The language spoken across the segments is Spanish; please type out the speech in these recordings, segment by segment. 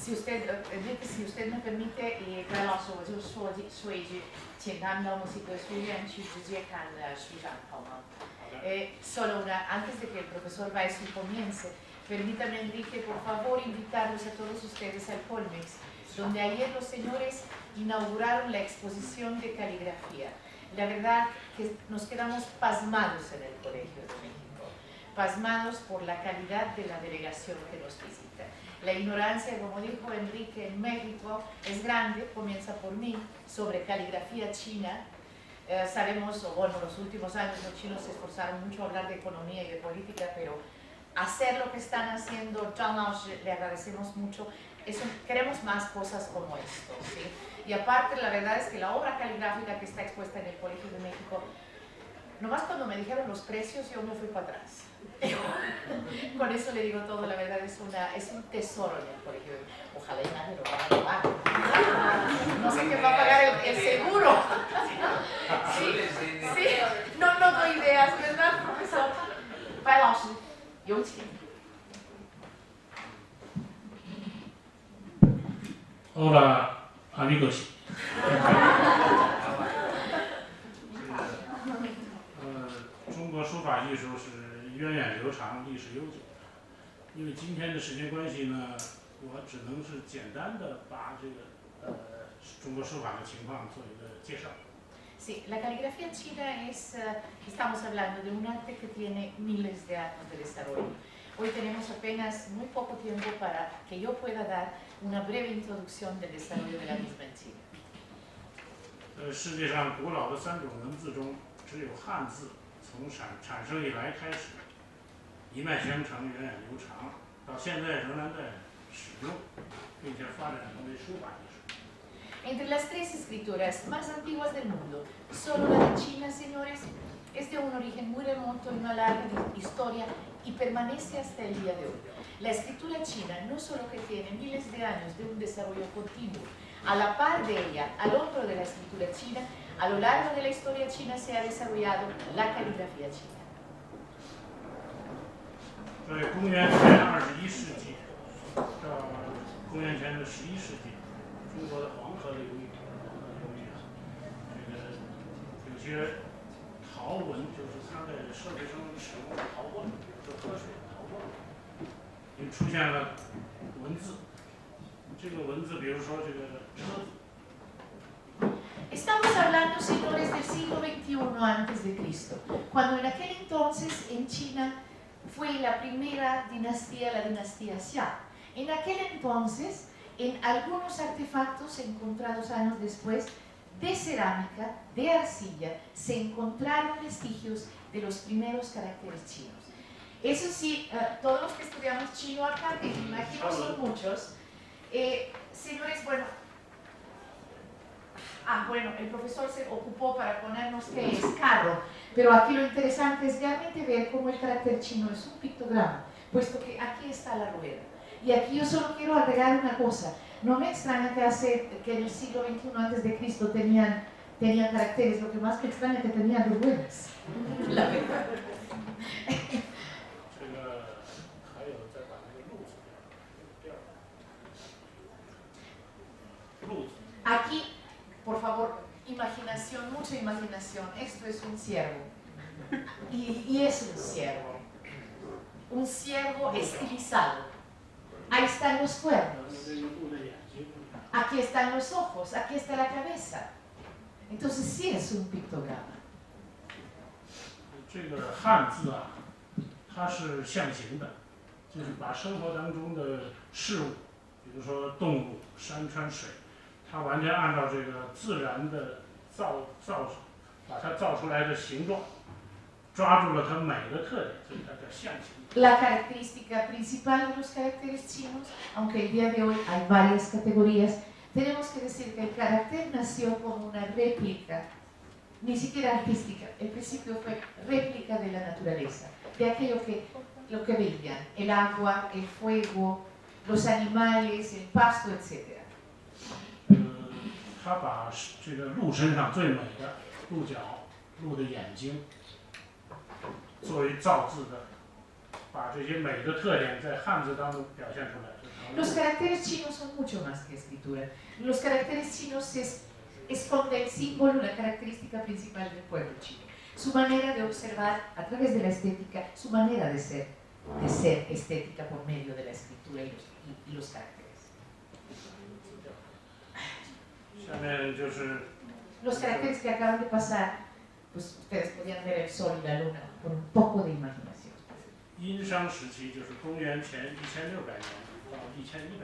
Enrique, si usted me permite，白老师，我就说一句，请他们的墨西哥书院去直接看书展，好吗？Solo antes de que el profesor Baezu comience, permítame, Enrique, por favor, invitarlos a todos ustedes al Colmex, donde ayer los señores inauguraron la exposición de caligrafía. La verdad que nos quedamos pasmados en el Colegio de México, pasmados por la calidad de la delegación que nos visita. La ignorancia, como dijo Enrique, en México es grande, comienza por mí, sobre caligrafía china. Sabemos, o bueno, los últimos años los chinos se esforzaron mucho a hablar de economía y de política, pero hacer lo que están haciendo, Zhang Lao, le agradecemos mucho. Queremos más cosas como esto, ¿sí? Y aparte, la verdad es que la obra caligráfica que está expuesta en el Colegio de México, nomás cuando me dijeron los precios, yo me fui para atrás. Con eso le digo todo, la verdad es un tesoro en el Colegio. Ojalá y nadie lo vaya a llevar. No sé quién va a pagar el seguro. Sí, sí. No doy ideas, ¿verdad, profesor? Bai老师，有请。Hola, amigos. 中国书法艺术是源远流长、历史悠久的。因为今天的时间关系呢，我只能是简单的把这个中国书法的情况做一个介绍。Sí, la caligrafía china estamos hablando de un arte que tiene miles de años de desarrollo. Hoy tenemos apenas muy poco tiempo para que yo pueda dar una breve introducción del desarrollo de la misma en China. 世界上古老的3种文字中，只有汉字从产生以来开始，一脉相承，源远流长，到现在仍然在使用，并且发展成为书法艺术。 Entre las 3 escrituras más antiguas del mundo, solo la de China, señores, es de un origen muy remoto y una larga historia y permanece hasta el día de hoy. La escritura china no solo que tiene miles de años de un desarrollo continuo, a la par de ella, al otro de la escritura china, a lo largo de la historia china se ha desarrollado la caligrafía china. 在公元前21世纪到公元前的11世纪，中国的黄河流域，这个有些陶文，就是它在社会上使用的陶罐，比如说喝水的陶罐，也出现了文字。这个文字，比如说这个车子。 Estamos hablando, señores, del siglo XXI antes de Cristo, cuando en aquel entonces en China fue la primera dinastía, la dinastía Xia. En aquel entonces, en algunos artefactos encontrados años después de cerámica, de arcilla, se encontraron vestigios de los primeros caracteres chinos. Eso sí, todos los que estudiamos chino acá, que me imagino son muchos, señores, bueno, el profesor se ocupó para ponernos qué es carro, pero aquí lo interesante es realmente ver cómo el carácter chino es un pictograma, puesto que aquí está la rueda. Y aquí yo solo quiero agregar una cosa, no me extraña que en el siglo XXI antes de Cristo tenían caracteres, lo que más me extraña es que tenían ruedas. La verdad. Aquí, por favor, imaginación, mucha imaginación. Esto es un ciervo. Y es un ciervo. Un ciervo estilizado. Ahí están los cuernos. Aquí están los ojos. Aquí está la cabeza. Entonces sí es un pictograma. 这个汉字啊，它是象形的，就是把生活当中的事物，比如说动物、山川水。 它完全按照这个自然的把它造出来的形状，抓住了它美的特点，所以它叫象形。La característica principal de los caracteres chinos, aunque el día de hoy hay varias categorías, tenemos que decir que el carácter nació como una réplica, ni siquiera artística. El principio fue réplica de la naturaleza, de aquello lo que veían, el agua, el fuego, los animales, el pasto, etc. 他把这个鹿身上最美的鹿角、鹿的眼睛，作为造字的把这些美的特点在汉字当中表现出来。 Los caracteres chinos son mucho más que escritura. Los caracteres chinos esconden el símbolo, la característica principal del pueblo chino. Su manera de observar a través de la estética, su manera de ser estética por medio de la escritura y los caracteres. 下面就是 Los caracteres que acaban de pasar, pues ustedes podían ver el sol y la luna con un poco de imaginación. 殷商时期，就是公元前1600年到1100年，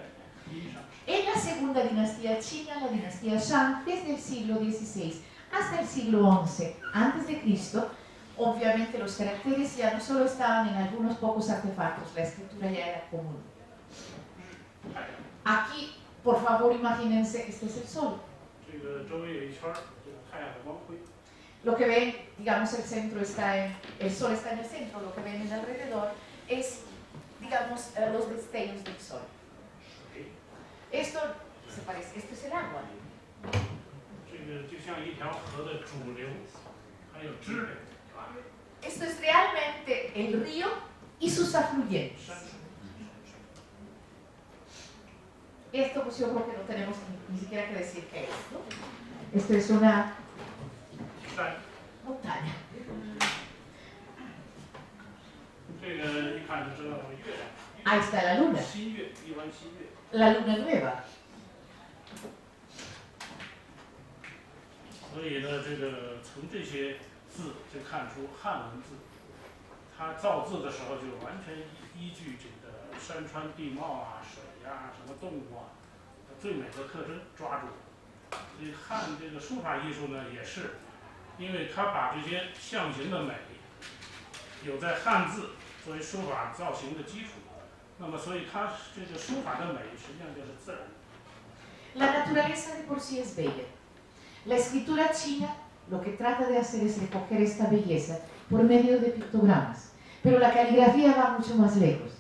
殷商时期。 En la segunda dinastía china, la dinastía Shang, desde el siglo XVI hasta el siglo XI a.C., obviamente los caracteres ya no solo estaban en algunos pocos artefactos, la escritura ya era común. Aquí, por favor, imagínense que este es el sol. Lo que ven, digamos, el sol está en el centro, lo que ven en alrededor es, digamos, los destellos del sol. Esto se parece, esto es el agua. Esto es realmente el río y sus afluentes. Esto pues yo creo que no tenemos ni siquiera que decir qué es, ¿no? Esto es una montaña. Ahí está la luna. La luna nueva. 所以呢，这个从这些字就看出汉文字，它造字的时候就完全依据这个山川地貌啊、水呀、什么动物啊最美的特征抓住。所以汉这个书法艺术呢，也是，因为它把这些象形的美有在汉字作为书法造型的基础，那么所以它这个书法的美实际上就是自然。 La naturaleza de por sí es bella. La escritura china lo que trata de hacer es recoger esta belleza por medio de pictogramas, pero la caligrafía va mucho más lejos.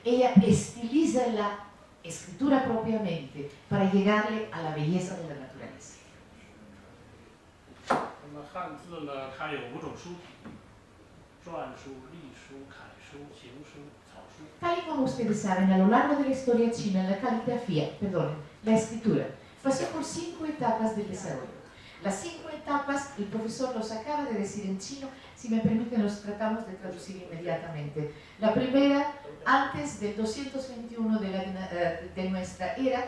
Ella estiliza la escritura propiamente para llegarle a la belleza de la naturaleza. 那么汉字呢，它有5种书体：篆书、隶书、楷书、行书、草书。 Tal y como ustedes saben, a lo largo de la historia china, la escritura pasó por 5 etapas de desarrollo. Las 5 etapas, el profesor los acaba de decir en chino, si me permiten los tratamos de traducir inmediatamente. La primera, antes del 221 de nuestra era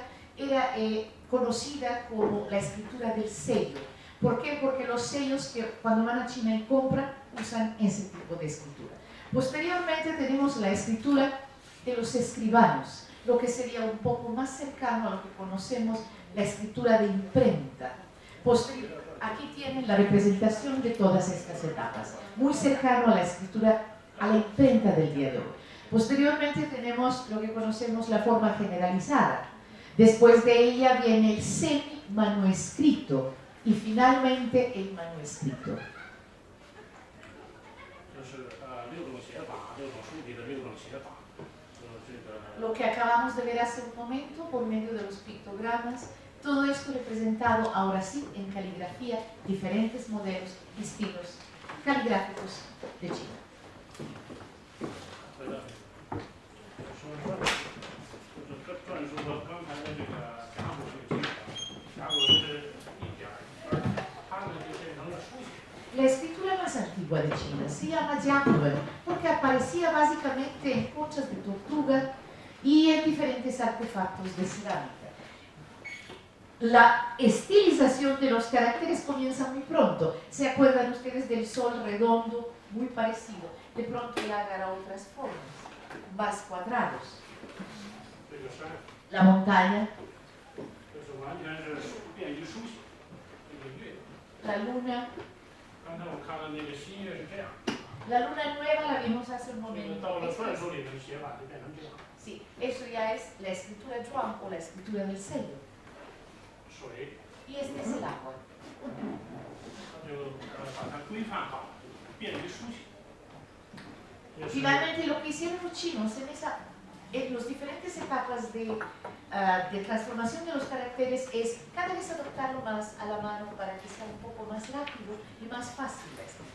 conocida como la escritura del sello. ¿Por qué? Porque los sellos que cuando van a China y compran usan ese tipo de escritura. Posteriormente tenemos la escritura de los escribanos, lo que sería un poco más cercano a lo que conocemos, la escritura de imprenta. Aquí tienen la representación de todas estas etapas, muy cercano a la escritura, a la imprenta del día de hoy. Posteriormente tenemos lo que conocemos la forma generalizada. Después de ella viene el semi-manuscrito y finalmente el manuscrito. Lo que acabamos de ver hace un momento por medio de los pictogramas, todo esto representado ahora sí en caligrafía, diferentes modelos, estilos caligráficos de China. La escritura más antigua de China se llama Jiangwen porque aparecía básicamente en conchas de tortuga y en diferentes artefactos de cerámica. La estilización de los caracteres comienza muy pronto. ¿Se acuerdan ustedes del sol redondo, muy parecido? De pronto ya agarra otras formas, más cuadrados. La montaña. La luna. La luna nueva la vimos hace un momento. Sí, eso ya es la escritura Zhuang o la escritura del sello. Y este es el agua. Finalmente, lo que hicieron los chinos en las diferentes etapas de transformación de los caracteres es cada vez adaptarlo más a la mano para que sea un poco más rápido y más fácil de escribir.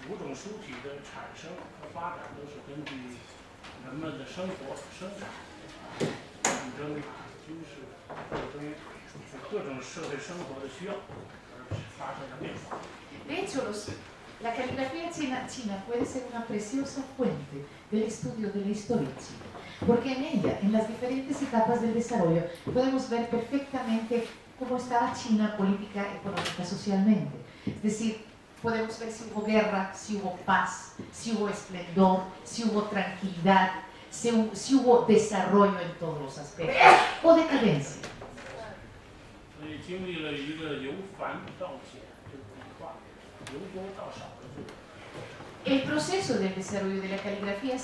5种书产生和发展都是根据人们的生活、生产、战争、军事斗争，各种社会生活的需要而发生的变化。De hecho, la caligrafía china puede ser una preciosa fuente del estudio de la historia china, porque en ella, en las diferentes etapas del desarrollo, podemos ver perfectamente cómo estaba China política, económica, socialmente. Es decir, podemos ver si hubo guerra, si hubo paz, si hubo esplendor, si hubo tranquilidad, si hubo desarrollo en todos los aspectos, o decadencia. 所以经历了一个由繁到简的笔画，由多到少的这个。El proceso del desarrollo de la caligrafía,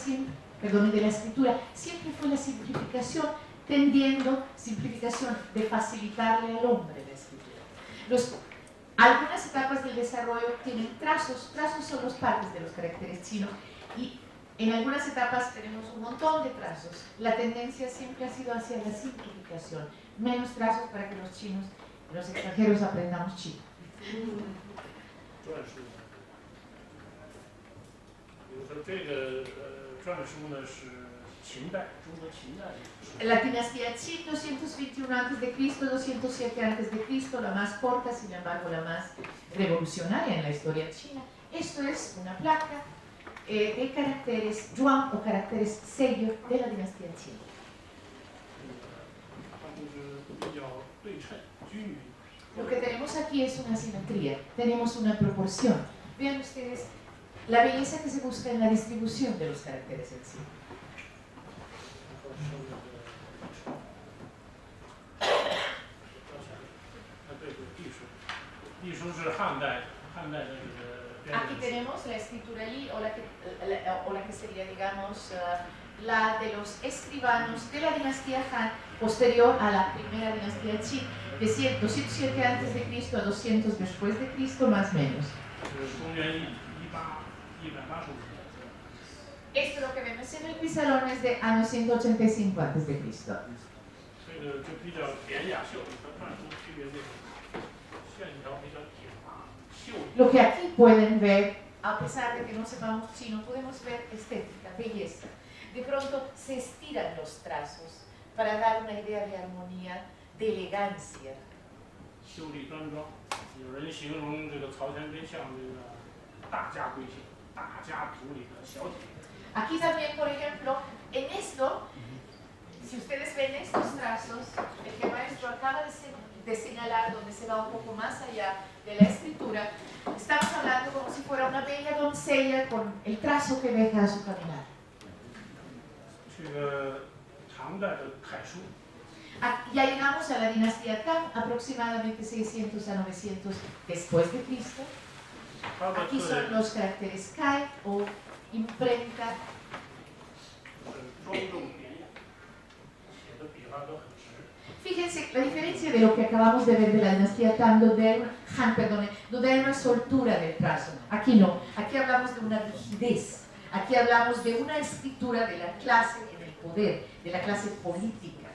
de la escritura, siempre fue la simplificación, tendiendo simplificación de facilitarle al hombre la escritura. Algunas etapas del desarrollo tienen trazos, trazos son las partes de los caracteres chinos, y en algunas etapas tenemos un montón de trazos. La tendencia siempre ha sido hacia la simplificación, menos trazos para que los chinos, los extranjeros aprendamos chino. 篆书，比如说这个篆书呢是秦代，中国秦代的。La dinastía Qin, 221 a.C., 207 a.C., la más corta, sin embargo la más revolucionaria en la historia china. Esto es una placa de caracteres yuan o caracteres sello de la dinastía Qin. Lo que tenemos aquí es una simetría, tenemos una proporción. Vean ustedes la belleza que se busca en la distribución de los caracteres en sí. 隶书是汉代的这个。Aquí tenemos la escritura allí, o la que sería, digamos, la de los escribanos de la dinastía Han, posterior a la primera dinastía Qin, de 207 a.C. a 200 después de Cristo, más o menos. Esto es lo que vemos en el pizarrón, es de año 185 a.C. Lo que aquí pueden ver, a pesar de que no sepamos chino, podemos ver estética, belleza. De pronto se estiran los trazos para dar una idea de armonía, de elegancia. Aquí también, por ejemplo, en esto, si ustedes ven estos trazos, el que el maestro acaba de señalar, donde se va un poco más allá de la escritura, estamos hablando como si fuera una bella doncella con el trazo que deja a su caminar. Ya llegamos a la dinastía Tang, aproximadamente 600 a 900 después de Cristo. Aquí son los caracteres Kai o imprenta. Fíjense la diferencia de lo que acabamos de ver de la dinastía Tang, donde hay una soltura del trazo. Aquí no, aquí hablamos de una rigidez, aquí hablamos de una escritura de la clase en el poder, de la clase política.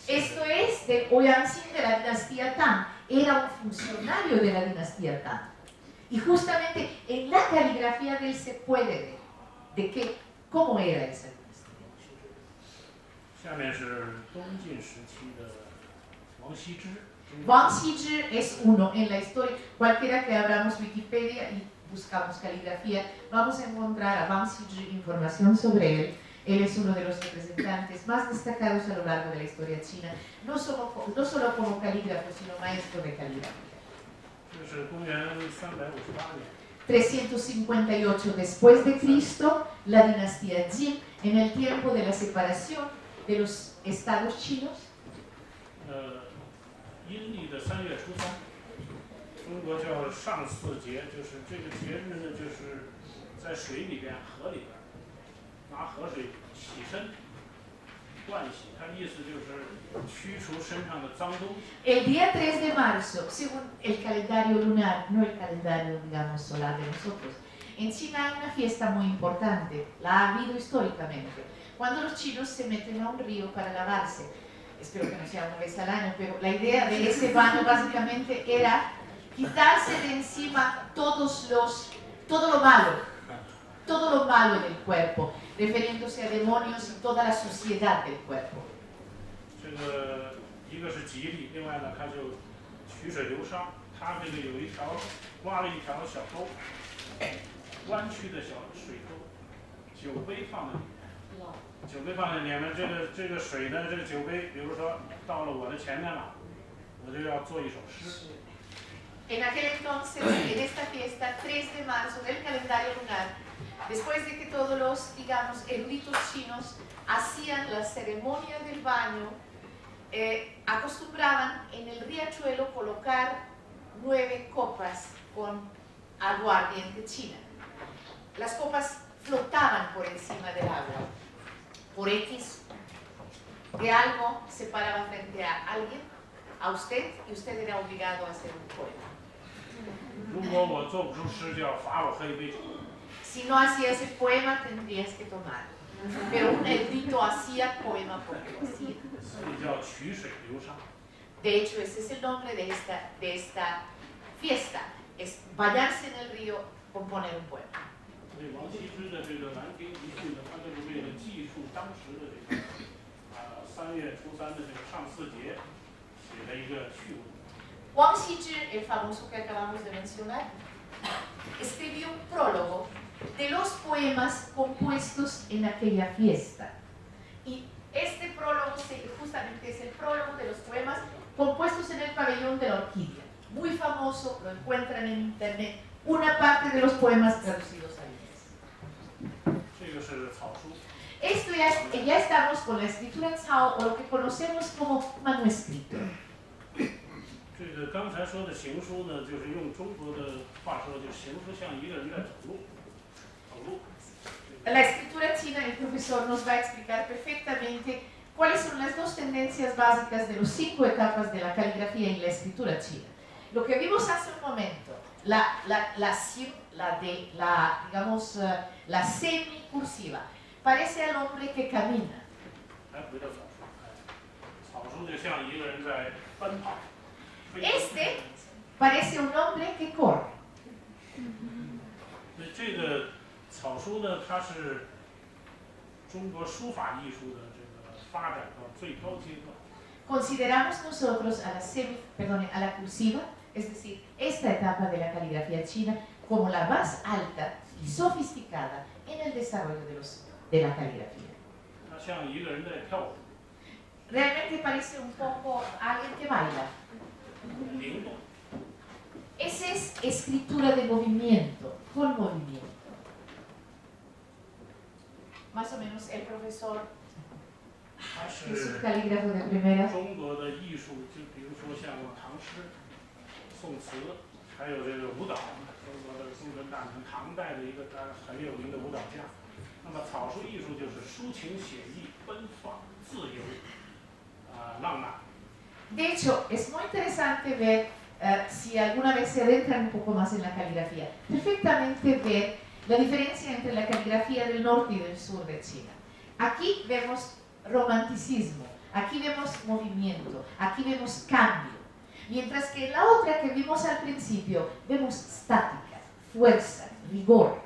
Esto es de Ouyang Xin de la dinastía Tang, era un funcionario de la dinastía Tang. Y justamente en la caligrafía de él se puede ver cómo era esa dinastía. Wang Xizhi es uno en la historia. Cualquiera que abramos Wikipedia y buscamos caligrafía, vamos a encontrar a Wang Xizhi información sobre él. Él es uno de los representantes más destacados a lo largo de la historia china, no solo como calígrafo, sino maestro de caligrafía. 358 después de Cristo, la dinastía Jin, en el tiempo de la separación de los estados chinos. 阴历的3月初3，中国叫上巳节，就是这个节日呢，就是在水里边、河里边拿河水洗身、盥洗，它意思就是驱除身上的脏东西。El día 3 de marzo, según el calendario lunar, no el calendario, digamos, solar de nosotros, en China hay una fiesta muy importante, la ha habido históricamente, cuando los chinos se meten a un río para lavarse. espero que no sea una vez al año, pero la idea de ese baño básicamente era quitarse de encima todo lo malo del cuerpo, refiriéndose a demonios y toda la suciedad del cuerpo. 这个一个是吉利，另外呢，它就曲水流觞，它这个有一条挖了一条小沟，弯曲的小水沟，酒杯放在里面，酒杯放在里面，这个水呢，这个酒杯，比如说到了我的前面了，我就要做一首诗。 En aquel entonces, en esta fiesta, 3 de marzo del calendario lunar, después de que todos los, digamos, eruditos chinos hacían la ceremonia del baño, acostumbraban en el riachuelo colocar 9 copas con aguardiente china. Las copas flotaban por encima del agua. Por X de algo se paraba frente a alguien, a usted, y usted era obligado a hacer un poema. 如果我做不出诗，就要罚我喝一杯酒。 Si no hacía ese poema, tendrías que tomar. Pero un erudito hacía poema porque lo hacía. 所以叫曲水流觞。 De hecho, ese es el nombre de esta fiesta. Es bañarse en el río, componer un poema. 所以王羲之的这个《兰亭集序》呢，他就是为了记述当时的这个3月初3的这个上巳节，写了一个序文。 Wang Xizhi, el famoso que acabamos de mencionar, escribió un prólogo de los poemas compuestos en aquella fiesta. Y este prólogo justamente es el prólogo de los poemas compuestos en el pabellón de la orquídea. Muy famoso, lo encuentran en internet, una parte de los poemas traducidos al inglés. 这个是草书。 Esto ya estamos con la escritura Cao, o lo que conocemos como manuscrito. 这个刚才说的行书呢，就是用中国的话说，就行书像一个人在走路，走路。 La escritura china, el profesor nos va a explicar perfectamente cuáles son las 2 tendencias básicas de los 5 etapas de la caligrafía en la escritura china. Lo que vimos hace un momento, digamos, la semicursiva, parece al hombre que camina. 来回到草书，草书就像一个人在奔跑。 Este parece un hombre que corre. 这个草书呢，它是中国书法艺术的这个发展到最高阶段。 Consideramos nosotros a la cursiva, es decir, esta etapa de la caligrafía china, como la más alta y sofisticada en el desarrollo de la caligrafía. 它像一个人在跳舞。 Realmente parece un poco alguien que baila. 灵动。 Esa es escritura de movimiento, con movimiento. Más o menos el profesor es un calígrafo de primera. 中国的艺术，就比如说像唐诗、宋词，还有这个舞蹈，中国的宗臣大臣，唐代的一个很有名的舞蹈家。那么草书艺术就是抒情写意、奔放、自由，浪漫。 De hecho, es muy interesante ver, si alguna vez se adentran un poco más en la caligrafía, perfectamente ver la diferencia entre la caligrafía del norte y del sur de China. Aquí vemos romanticismo, aquí vemos movimiento, aquí vemos cambio, mientras que en la otra que vimos al principio vemos estática, fuerza, rigor.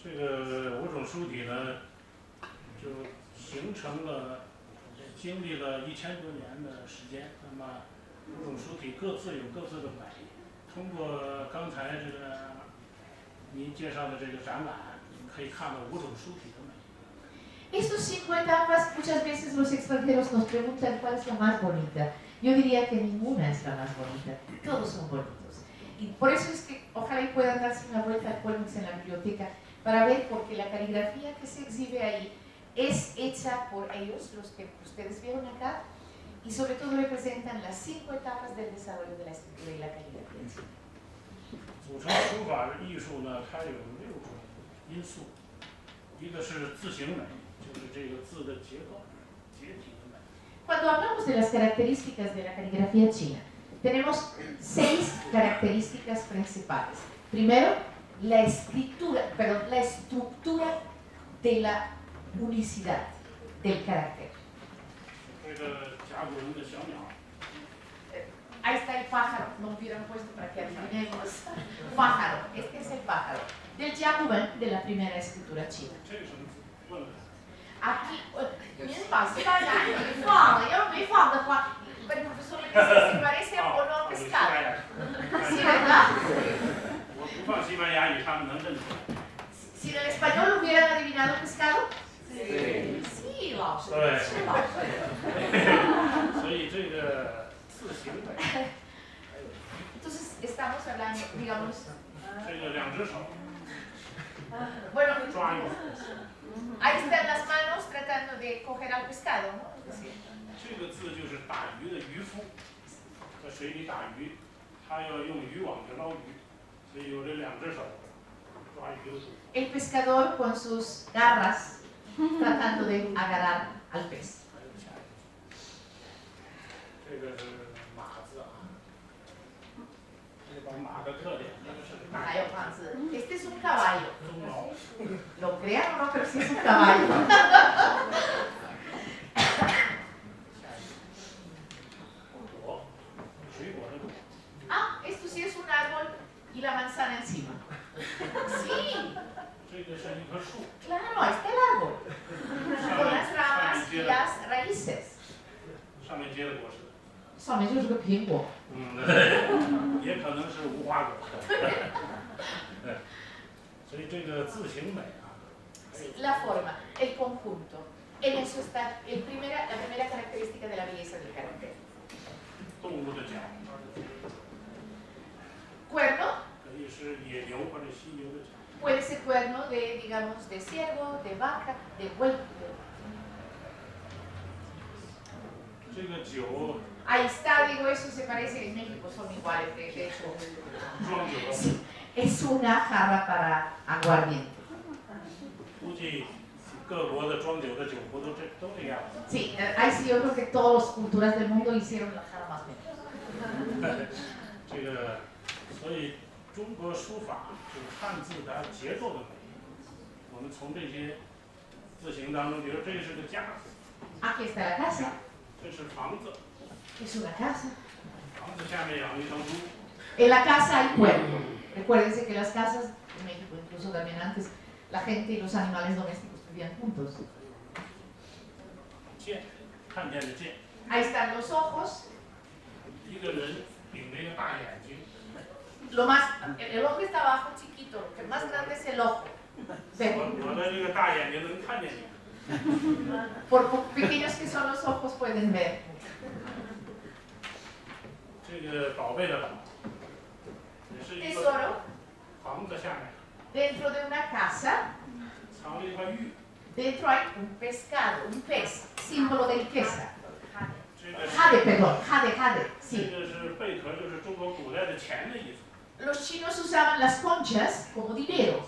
这个五种书体呢，就形成了。 经历了1000多年的时间，那么五种书体各自有各自的美。通过刚才这个您介绍的这个展览，可以看到五种书体的美。 Estos 5 etapas, muchas veces los extranjeros nos preguntan cuál es la más bonita. Yo diría que ninguna es la más bonita, todos son bonitos. Y por eso es que ojalá y puedan darse una vuelta al Colmex en la biblioteca para ver, porque la caligrafía que se exhibe ahí es hecha por ellos, los que ustedes vieron acá, y sobre todo representan las 5 etapas del desarrollo de la escritura y la caligrafía. 组成书法的艺术呢，它有6种因素，一个是字形美，就是这个字的结构、结体的美。 Cuando hablamos de las características de la caligrafía china, tenemos 6 características principales. Primero, la estructura de la unicidad del carácter. 这个甲骨文的小鸟。 Ahí está el pájaro, no hubieran puesto para que adivinemos. Pájaro, este es el pájaro. Del Jiaguwen, de la primera escritura china. Aquí, mi pasa, yo me falta, pero el profesor le dice si parece a mono pescado. ¿Sí, verdad? Si en el español hubieran adivinado pescado. Sí. Sí, vamos. Entonces estamos hablando, digamos. Bueno, ahí están las manos tratando de coger al pescado, ¿no? Sí. 这个字就是打鱼的渔夫，在水里打鱼，他要用渔网去捞鱼，所以有这两只手抓鱼的。El pescador con sus garras tratando de agarrar al pez. 这个是马字啊，这把马的特点，这个是个大。 Este es un caballo. Lo crean o no, pero sí es un caballo. Ah, esto sí es un árbol y la manzana encima. Sí. Claro, ahí está el árbol. Con las ramas y las raíces. Son ellos que pingo. 也可能是无花果。所以这个字形美啊。La forma, el conjunto. En eso está la primera característica de la belleza del carácter. 动物的角。Cuerno. 可以是野牛或者犀牛的角。 Puede ser cuerno de, digamos, de ciervo, de vaca, de buey. 这个酒。 Ahí está, digo, eso se parece en México, son iguales, de hecho. Sí, es una jarra para aguardiente. Sí, ahí sí yo creo que todas las culturas del mundo hicieron la jarra más o menos. 这个，所以中国书法就是汉字的节奏的美。我们从这些字形当中，比如这是个家字。Aquí está la casa. 这是房子。 Es una casa. 房子下面养一头猪。En la casa hay cuerno. Recuérdense que las casas, en México incluso también antes, la gente y los animales domésticos vivían juntos. 剑，看见的剑。Ahí están los ojos. 一个人顶着一个大眼睛。Lo más, el ojo está abajo chiquito, lo que más grande es el ojo. 我的这个大眼睛能看见你。Por pequeños que son los ojos pueden ver. 这个宝贝的宝，也是一个 Tesoro. 房子下面。 Dentro de una casa. 藏了一块玉。 Dentro hay un pescado, un pez, símbolo de riqueza. 这个 Jade, perdón, jade, 这 sí. 个是贝壳，就是中国古代的钱的意思。 Los chinos usaban las conchas como dinero.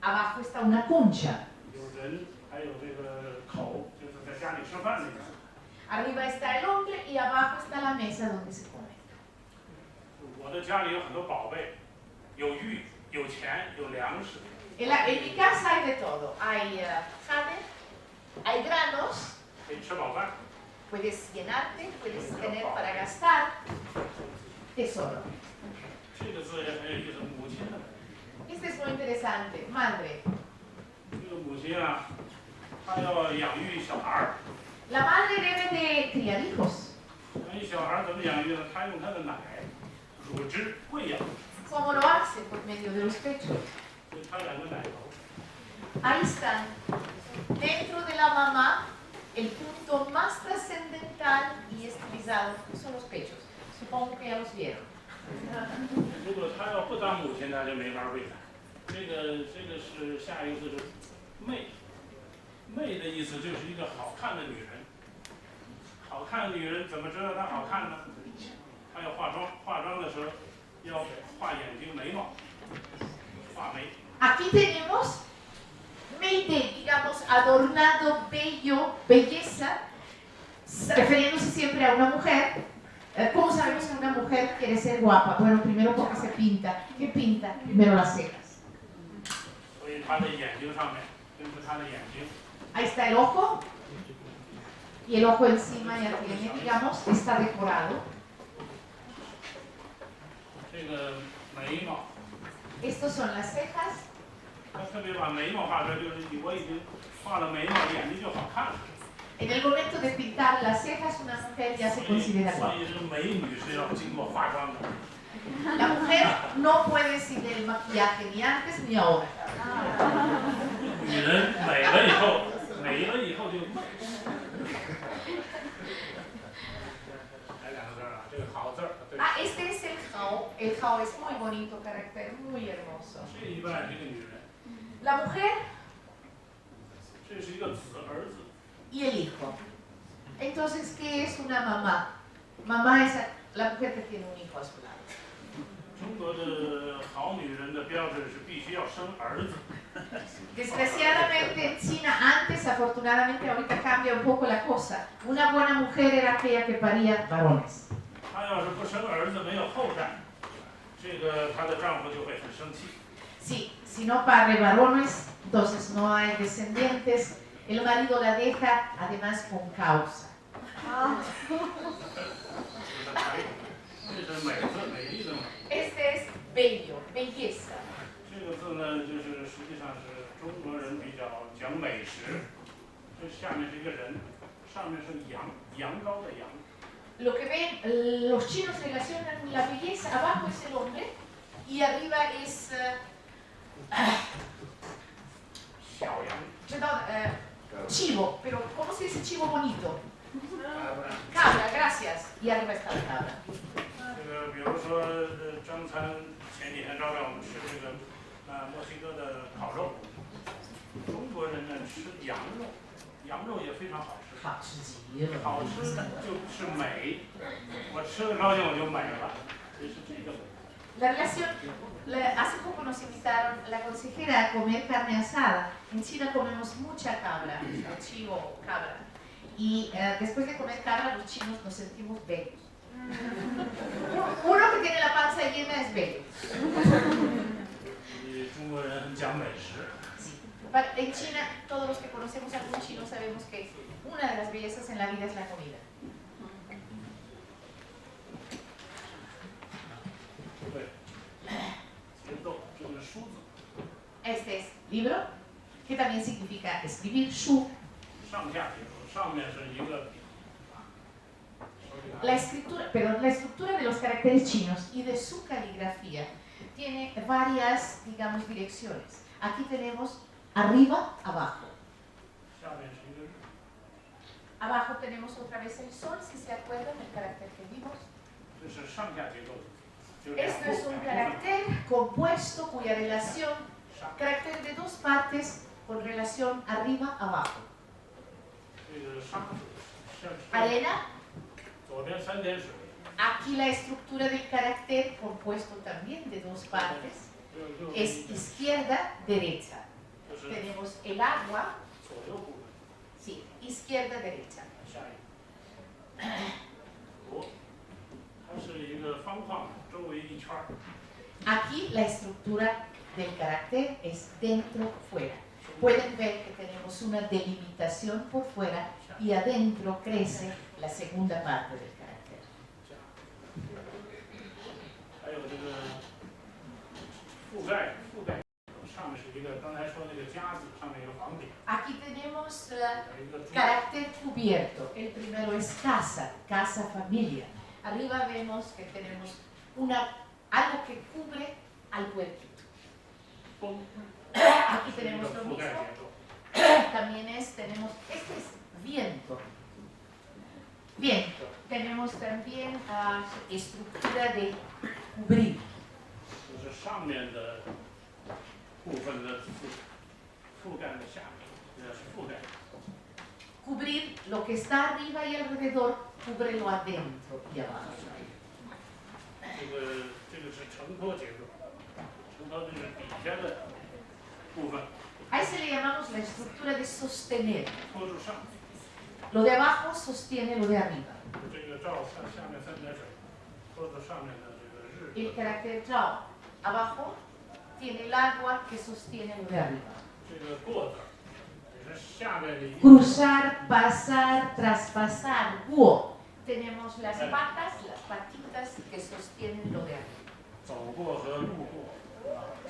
Abajo está una concha. 有人，还有这个口，就是在家里吃饭的意思。 Arriba está el hombre y abajo está la mesa donde se come. 我的家里有很多宝贝，有玉，有钱，有粮食。 En mi casa hay de todo. Hay jade, hay granos. 可以吃饱饭。 Puedes llenarte, puedes tener para gastar. Tesoro. 这个字也很有意思，母亲的。 Este es muy interesante. Madre. 这个母亲啊，她要养育小孩儿。 La madre debe de criar hijos. 养育小孩儿怎么养育呢？她用她的奶、乳汁喂养。 ¿Cómo lo hace? Por medio de los pechos. 所以她两个奶头。 Ahí están. Dentro de la mamá, el punto más trascendental y estilizado son los pechos. Supongo que ya los vieron. 如果她要不当母亲，那就没法喂她。这个是下一个字是媚。 媚的意思就是一个好看的女人。好看的女人怎么知道她好看呢？她要化妆，化妆的时候要画眼睛、眉毛，画眉。 Aquí tenemos meide, digamos, adornado, bello, belleza, refiriéndose siempre a una mujer. ¿Cómo sabemos que una mujer quiere ser guapa? Bueno, primero porque se pinta. ¿Qué pinta? Primero las cejas. 所以她的眼睛上面，根据她的眼睛。 Ahí está el ojo. Y el ojo encima ya tiene, digamos, está decorado. 这个眉毛， Estos son las cejas. 他特别把眉毛画出来，就是我已经画了眉毛，眼睛就好看了。 En el momento de pintar las cejas, una mujer ya se considera 所 guapa. 以这个美女是要经过化妆的。 La mujer no puede sin el maquillaje ni antes ni ahora. 女人美了以后，美了以后就美。来两个字啊，这个好字儿，对。 Ah, este es el Jao. El Jao es muy bonito, carácter muy hermoso. 这一半是一个女人， La mujer 这是一个子儿子。 y el hijo. Entonces, ¿qué es una mamá? Mamá es la mujer que tiene un hijo a su lado. 中国的好女人的标准是必须要生儿子。 Desgraciadamente en China, antes, afortunadamente, ahorita cambia un poco la cosa. Una buena mujer era aquella que paría varones. 她要是不生儿子，没有后代，这个她的丈夫就会很生气。 Sí, si no pare varones, entonces no hay descendientes. El marido la deja, además, con causa. 这是美字，美丽的美。 Este es bello, belleza. 这个字呢，就是实际上是中国人比较讲美食。这下面是一个人，上面是羊，羊羔的羊。 Lo que ven, los chinos relacionan la belleza, abajo es el hombre y arriba es... 小羊。 perdón, chivo, pero ¿cómo se dice chivo bonito? 不然 Cabra, gracias. Y arriba está la cabra. 这个比如说张餐前几天招待我们吃这个墨西哥的烤肉，中国人呢吃羊肉，羊肉也非常好吃。 好吃极了。好吃就是美，我吃的高兴我就美了，这是这个美。 La relación, hace poco nos invitaron la consejera a comer carne asada. En China comemos mucha cabra, o chivo o cabra. Y después de comer cabra, los chinos nos sentimos bellos. Uno que tiene la panza llena es bello. 中国人很讲美食。 Sí. En China, todos los que conocemos a algún chino sabemos que una de las bellezas en la vida es la comida. 对，节奏，这个书字， Este es libro, que también significa escribir, shu. 上下节奏，上面是一个。 La estructura de los caracteres chinos y de su caligrafía tiene varias, digamos, direcciones. Aquí tenemos arriba, abajo. 下面是一个日， Abajo tenemos otra vez el sol, si se acuerdan, el carácter que vimos. 这是上下结构的，就两 Esto es un 部分。 carácter compuesto cuya relación, carácter de dos partes con relación arriba-abajo. 这个沙子，是 Arena, 左边3点水， aquí la estructura del carácter compuesto también de dos partes 右 es izquierda-derecha. 就是 Tenemos el agua, 左右部分。 sí, izquierda-derecha. 下一个，国，它是一个方框，周围一圈儿。 Aquí la estructura del carácter es dentro-fuera. Pueden ver que tenemos una delimitación por fuera y adentro crece la segunda parte del carácter. 还有这个覆盖，上面是一个刚才说那个家字，上面有个房顶， Aquí tenemos 有一个猪。 carácter cubierto. El primero es casa, casa familia. Arriba vemos que tenemos algo que cubre al puerquito. 风， Aquí 是一 tenemos 个 lo 覆盖 mismo. 结构。 También este es viento. Viento. Tenemos también estructura de cubrir. 就是上面的部分的覆盖的下面，也是覆盖。 Cubrir lo que está arriba y alrededor, cúbrelo adentro y abajo. 这个是承托结构，承托就是底下的部分 A ese le llamamos la estructura de sostener. 托住上面。 Lo de abajo sostiene lo de arriba. 这个照下面3点水，托住上面的这个日。 El carácter Zhao abajo tiene el agua que sostiene lo de arriba. 这个过字， cruzar, pasar, traspasar, guo. Tenemos las patas, las patitas que sostienen lo de arriba.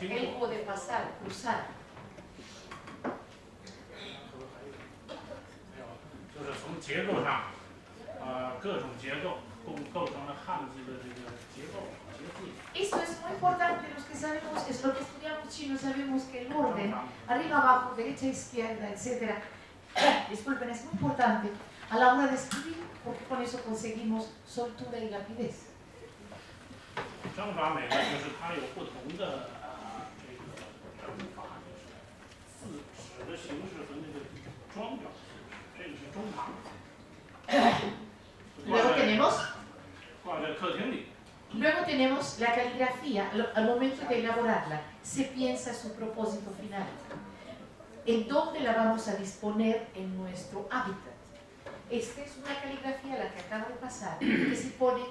El guo de pasar, cruzar. 就是从结构上，各种结构构成了汉字的这个结构结字。 Esto es muy importante, los que sabemos, es lo que estudiamos chino, sabemos que el orden, arriba, abajo, derecha, izquierda, etc. Disculpen, es muy importante a la hora de escribir, porque con eso conseguimos soltura y rapidez. 章法美呢，就是它有不同的这个章法，就是字纸的形式和那个装裱的形式，这个是中堂。Luego tenemos 挂在客厅里。 Luego tenemos la caligrafía, al momento de elaborarla, se piensa su propósito final. ¿En dónde la vamos a disponer en nuestro hábitat? Esta es una caligrafía, la que acaba de pasar, que se pone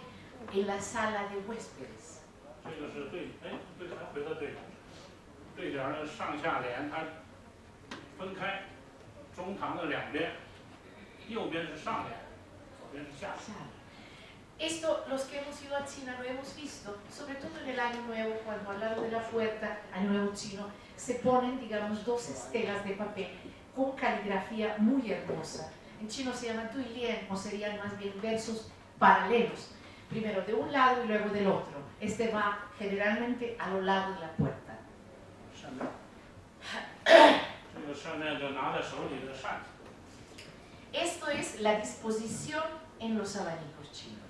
en la sala de huéspedes. 这个是回到对联的上下联，它分开，中堂的两边，右边是上联，左边是下联。 Esto, los que hemos ido a China lo hemos visto, sobre todo en el Año Nuevo, cuando al lado de la puerta, Año Nuevo chino, se ponen, digamos, dos estelas de papel con caligrafía muy hermosa. En chino se llama tuilian, o serían más bien versos paralelos, primero de un lado y luego del otro. Este va generalmente a lo largo de la puerta. Esto es la disposición en los abanicos chinos.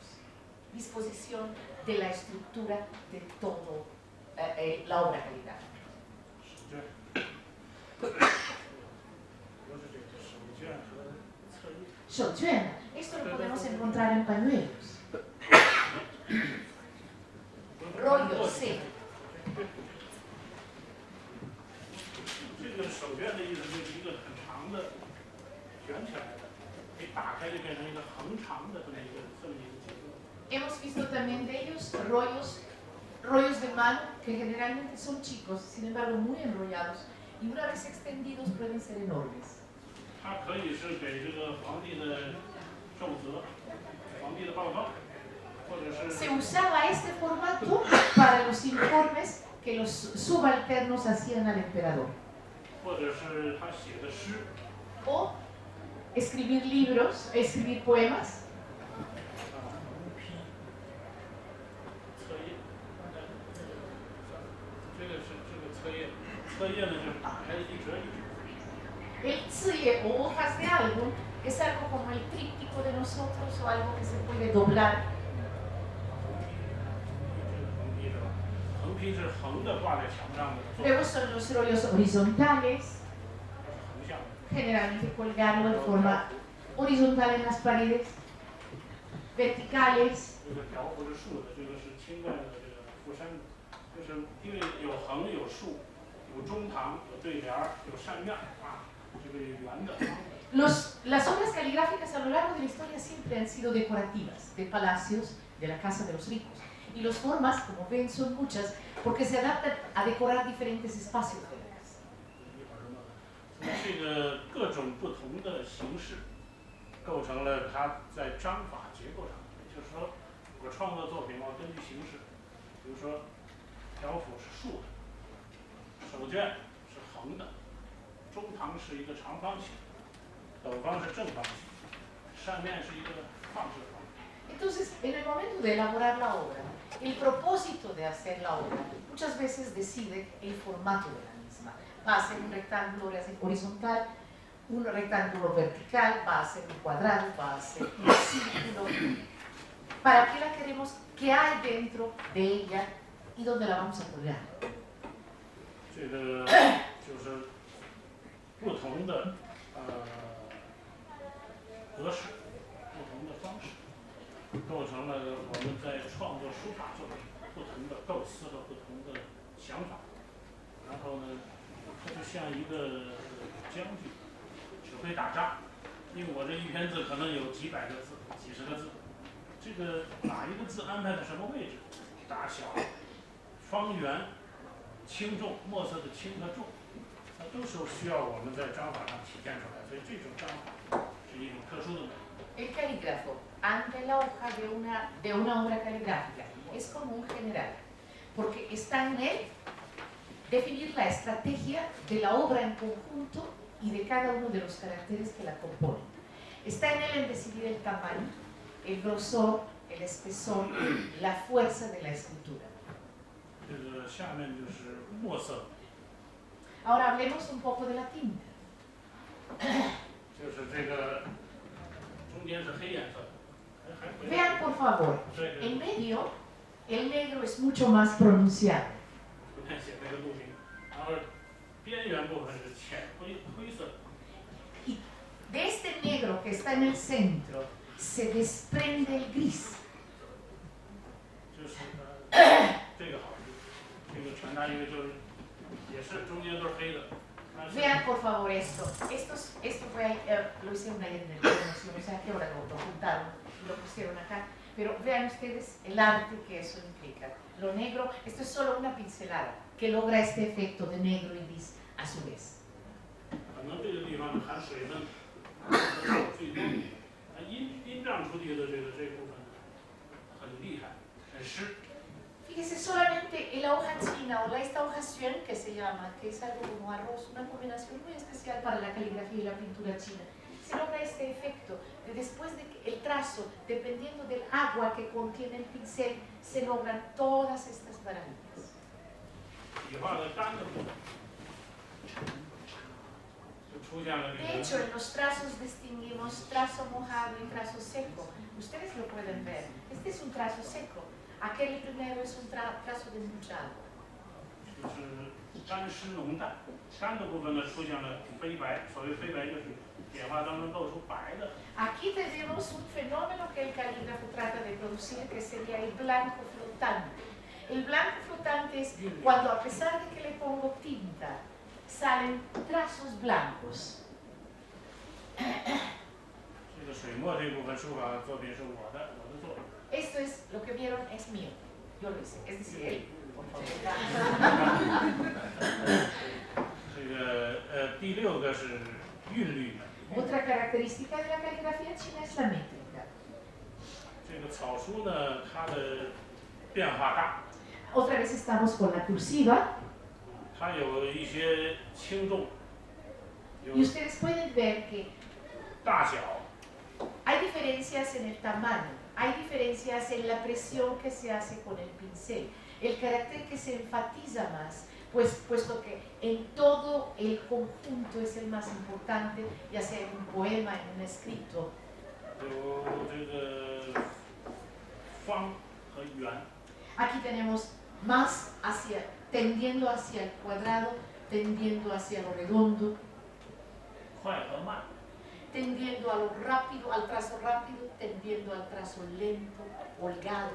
Disposición de la estructura de todo la obra caligráfica. Shoujuan, esto lo podemos encontrar en pañuelos. Rollo, sí. 这个手绢的意思就是一个很长的卷起来的，可以打开就变成一个横长的这么一个结构。 Hemos visto también de ellos rollos de mano que generalmente son chicos, sin embargo muy enrollados, y una vez extendidos pueden ser enormes. 它可以是给这个皇帝的奏折、皇帝的报告，或者是。Se usaba este formato para los informes que los subalternos hacían al emperador. 或者是他写的诗。O escribir libros, escribir poemas. 册页，这个是这个册页，册页呢就是打开一折一折。 El tsuye o hojas de álbum es algo como el tríptico de nosotros o algo que se puede doblar. Luego son los rollos horizontales, generalmente colgarlo de forma horizontal en las paredes, verticales. 就是因为有横有竖，有中堂，有对联，有扇面啊，这个圆的。Las obras caligráficas a lo largo de la historia siempre han sido decorativas, de palacios, de la casa de los ricos. Y las formas, como ven, son muchas, porque se adaptan a decorar diferentes espacios de la casa. 这个各种不同的形式，构成了它在章法结构上。就是说，我创作作品，我根据形式，比如说。 条幅是竖的，手绢是横的，中堂是一个长方形，斗方是正方形，扇面是一个放射状。Entonces, en el momento de elaborar la obra, el propósito de hacer la obra muchas veces decide el formato de la misma. Va a ser un rectángulo horizontal, un rectángulo vertical, va a ser un cuadrado, va a ser un círculo. ¿Para qué la queremos? ¿Qué hay dentro de ella? ¿Y dónde la vamos a colgar? 这个就是不同的格式、不同的方式，构成了我们在创作书法作品不同的构思和不同的想法。然后呢，它就像一个将军指挥打仗，因为我这一篇字可能有几百个字、几十个字，这个哪一个字安排在什么位置、大小。 方圆、轻重、墨色的轻和重，都是需要我们在章法上体现出来，所以这种章法是一种特殊的美。El calígrafo, ante la hoja de una obra caligráfica, es como un general, porque está en él definir la estrategia de la obra en conjunto y de cada uno de los caracteres que la componen. Está en él el decidir el tamaño, el grosor, el espesor, la fuerza de la escultura. Ahora hablemos un poco de la tinta. Vean por favor, en medio el negro es mucho más pronunciado. Y de este negro que está en el centro se desprende el gris. Vean por favor esto. Esto fue, lo hicieron ayer en el promoción, o sea, que ahora lo juntaron y lo pusieron acá. Pero vean ustedes el arte que eso implica. Lo negro, esto es solo una pincelada que logra este efecto de negro y gris a su vez. Fíjese, solamente en la hoja china o esta hoja xuan que se llama, que es algo como arroz, una combinación muy especial para la caligrafía y la pintura china, se logra este efecto de después de que el trazo, dependiendo del agua que contiene el pincel, se logran todas estas maravillas. De hecho, en los trazos distinguimos trazo mojado y trazo seco. Ustedes lo pueden ver. Este es un trazo seco. Aquel primero es un trazo de mucha agua. Aquí tenemos un fenómeno que el calígrafo trata de producir, que sería el blanco flotante. El blanco flotante es cuando, a pesar de que le pongo tinta, salen trazos blancos. Esto es lo que vieron, es mío. Yo lo hice, es decir, él. Por favor. Otra característica de la caligrafía china es la métrica. Otra vez estamos con la cursiva. Y ustedes pueden ver que hay diferencias en el tamaño, hay diferencias en la presión que se hace con el pincel, el carácter que se enfatiza más, puesto que en todo el conjunto es el más importante, ya sea en un poema, en un escrito. Aquí tenemos más tendiendo hacia el cuadrado, tendiendo hacia lo redondo, tendiendo a lo rápido, al trazo rápido, tendiendo al trazo lento, holgado,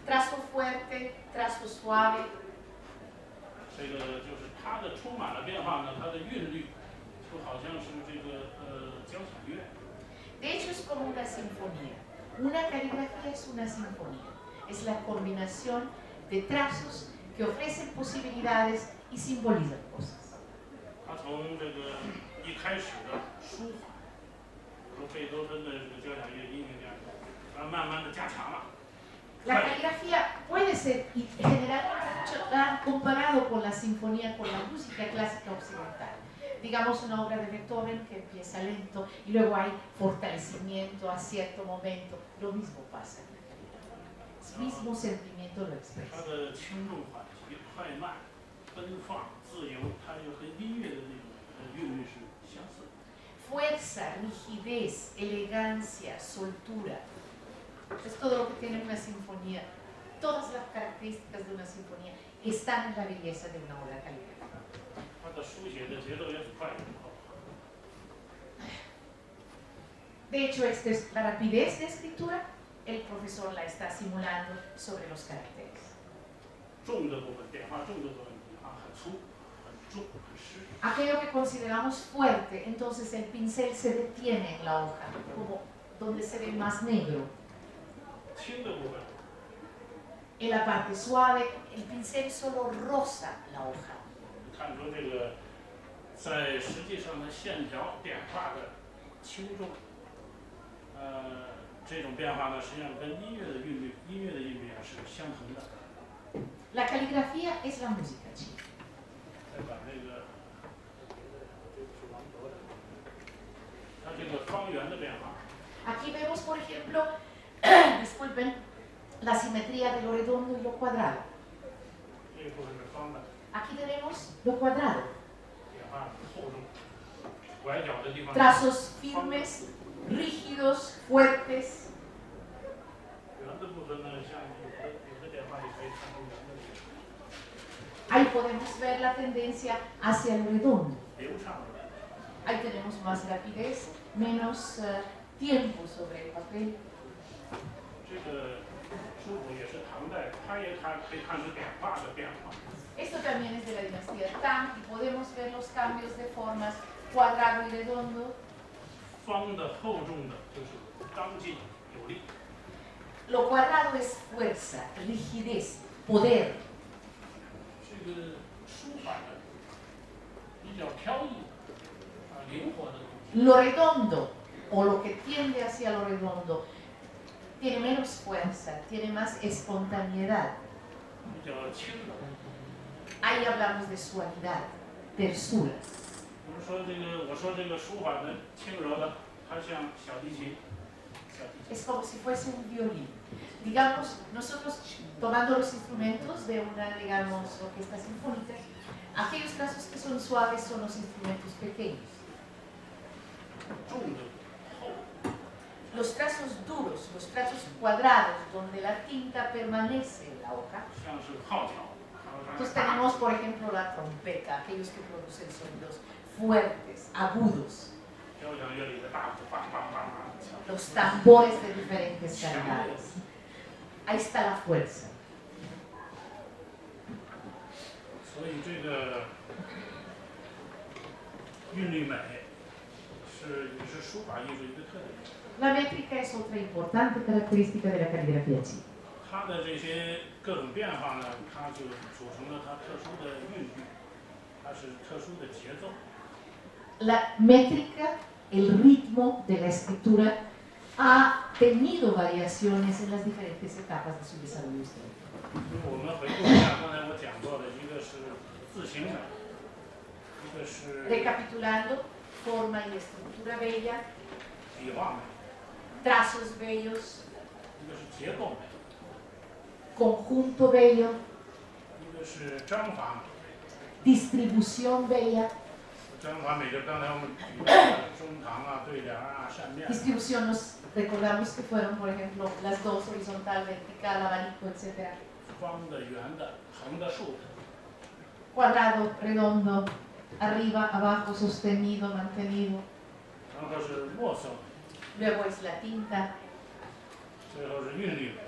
trazo fuerte, trazo suave. De hecho, es como una sinfonía. Una caligrafía es una sinfonía. Es la combinación de trazos que ofrecen posibilidades y simbolizan cosas. La caligrafía puede ser, y generalmente comparado con la sinfonía, con la música clásica occidental. Digamos una obra de Beethoven que empieza lento y luego hay fortalecimiento a cierto momento. Lo mismo pasa. El mismo sentimiento lo expresa. Fuerza, rigidez, elegancia, soltura. Es todo lo que tiene una sinfonía. Todas las características de una sinfonía están en la belleza de una obra caligrafía. De hecho, esta es la rapidez de escritura. El profesor la está simulando sobre los caracteres. Aquello que consideramos fuerte, entonces el pincel se detiene en la hoja, como donde se ve más negro. En la parte suave, el pincel solo roza la hoja. 看出这个在实际上的线条变化的轻重，这种变化呢，实际上跟音乐的韵律是相同的。 La caligrafía es la música china. 再把那个它这个方圆的变化。 Aquí vemos, por ejemplo, disculpen, la simetría de lo redondo y lo cuadrado. 这一部分是方的， Aquí tenemos lo cuadrado. 变化厚重，拐角的地方。 Trazos firmes, rígidos, fuertes. 圆的部分呢，像有的变化也可以看出圆的地方。 Ahí podemos ver la tendencia hacia lo redondo. 流畅的。 Ahí tenemos más rapidez, menos tiempo sobre el papel. 这个书谱也是唐代，它可以看出点画的变化。 Esto también es de la dinastía Tang y podemos ver los cambios de formas cuadrado y redondo. 方的厚重的就是刚劲有力， Lo cuadrado es fuerza, rigidez, poder. 这个书法的比较飘逸灵活的东西。 Lo redondo o lo que tiende hacia lo redondo tiene menos fuerza, tiene más espontaneidad. 比较轻柔。 Ahí hablamos de suavidad, tersura. 比如说我说这个书法的轻柔的，它像小提琴。 Es como si fuese un violín. Digamos, nosotros tomando los instrumentos de una, digamos, orquesta sinfónica, aquellos trazos que son suaves son los instrumentos pequeños. 重的厚。 Los trazos duros, los trazos cuadrados, donde la tinta permanece en la hoja. 像是号角。 Entonces tenemos, por ejemplo, la trompeta, aquellos que producen sonidos fuertes, agudos. 交响乐里的大鼓，梆梆梆梆。 Los tambores de diferentes calidades. Ahí está la fuerza. 所以这个韵律美也是书法艺术一个特点。 La métrica es otra importante característica de la caligrafía china. 它的这些各种变化呢，它就组成了它特殊的韵律，它是特殊的节奏。 La métrica, el ritmo de la escritura, ha tenido variaciones en las diferentes etapas de su desarrollo histórico. 我们回顾一下刚才我讲过的，一个是字形美，一个是 Recapitulando, forma y estructura bella, 笔画美， trazos bellos, 一个是结构美， conjunto bello, 一个是章法美。 distribución bella. 章法美就刚才我们举的中堂啊、对联啊、扇面。 Distribución, nos recordamos que fueron, por ejemplo, las dos, horizontal, vertical, abanico, etc. 方的、圆的、横的、竖的。 Cuadrado, redondo, arriba, abajo, sostenido, mantenido. 然后是墨色美， Luego es la tinta, 最后是韵律美，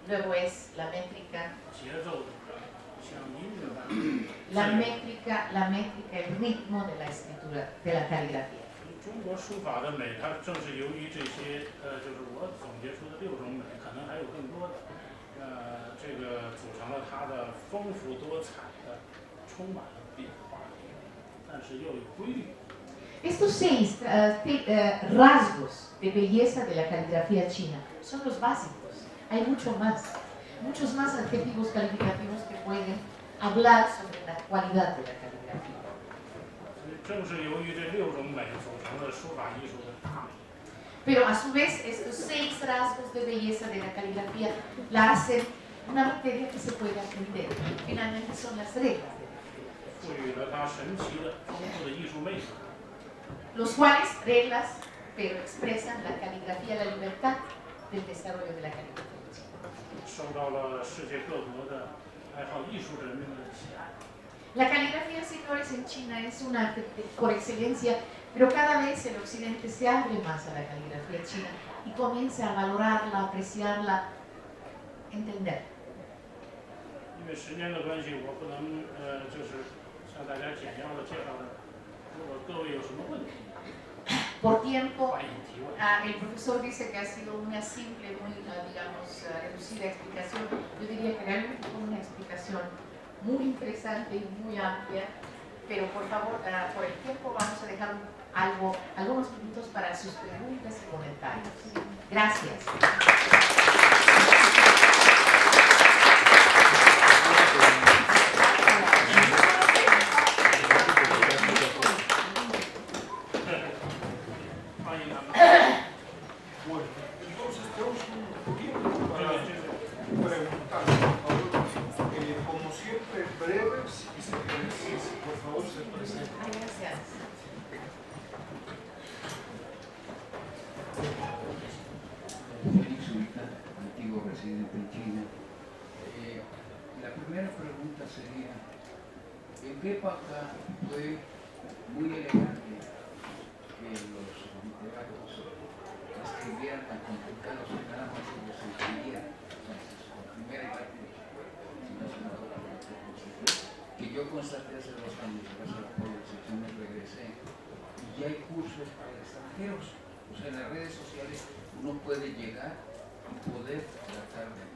luego es la métrica. 节奏像音乐般。 La métrica, el ritmo de la escritura, de la caligrafía. 中国书法的美，它正是由于这些就是我总结出的6种美，可能还有更多的，这个组成了它的丰富多彩的、充满了变化的，但是又有规律。 Estos 6 rasgos de belleza de la caligrafía china son los básicos. Hay muchos más adjetivos calificativos que pueden hablar sobre la cualidad de la caligrafía. 正是由于这6种美组成了书法艺术的大美。 Pero a su vez, estos 6 rasgos de belleza de la caligrafía la hacen una materia que se puede aprender. Finalmente son las reglas de la caligrafía. 赋予了它神奇的、丰富的艺术魅力。 Los cuales reglas, pero expresan la caligrafía, la libertad del desarrollo de la caligrafía china. 受到了世界各国的爱好艺术人民的喜爱。 La caligrafía, señores, en China es un arte por excelencia, pero cada vez el occidente se abre más a la caligrafía china y comienza a valorarla, apreciarla, entender. 因为时间的关系，我不能就是向大家简要的介绍的。如果各位有什么问题， Por tiempo, el profesor dice que ha sido una simple, muy, digamos, reducida explicación. Yo diría que realmente fue una explicación muy interesante y muy amplia, pero por favor, por el tiempo vamos a dejar algunos minutos para sus preguntas y comentarios. Gracias. Bueno, entonces tenemos un tiempo para preguntar. Como siempre, breves y si por favor se presenten. Gracias. Félix Zurita, antiguo residente en China. La primera pregunta sería, ¿en qué época fue muy elegante que los literatos escribieran tan complicados que nada más se los escribían? Entonces, la primera parte, si no se me acuerdo, que yo constaté hace 2 años, gracias por las secciones regresé, y ya hay cursos para extranjeros. O sea, en las redes sociales uno puede llegar y poder tratar de...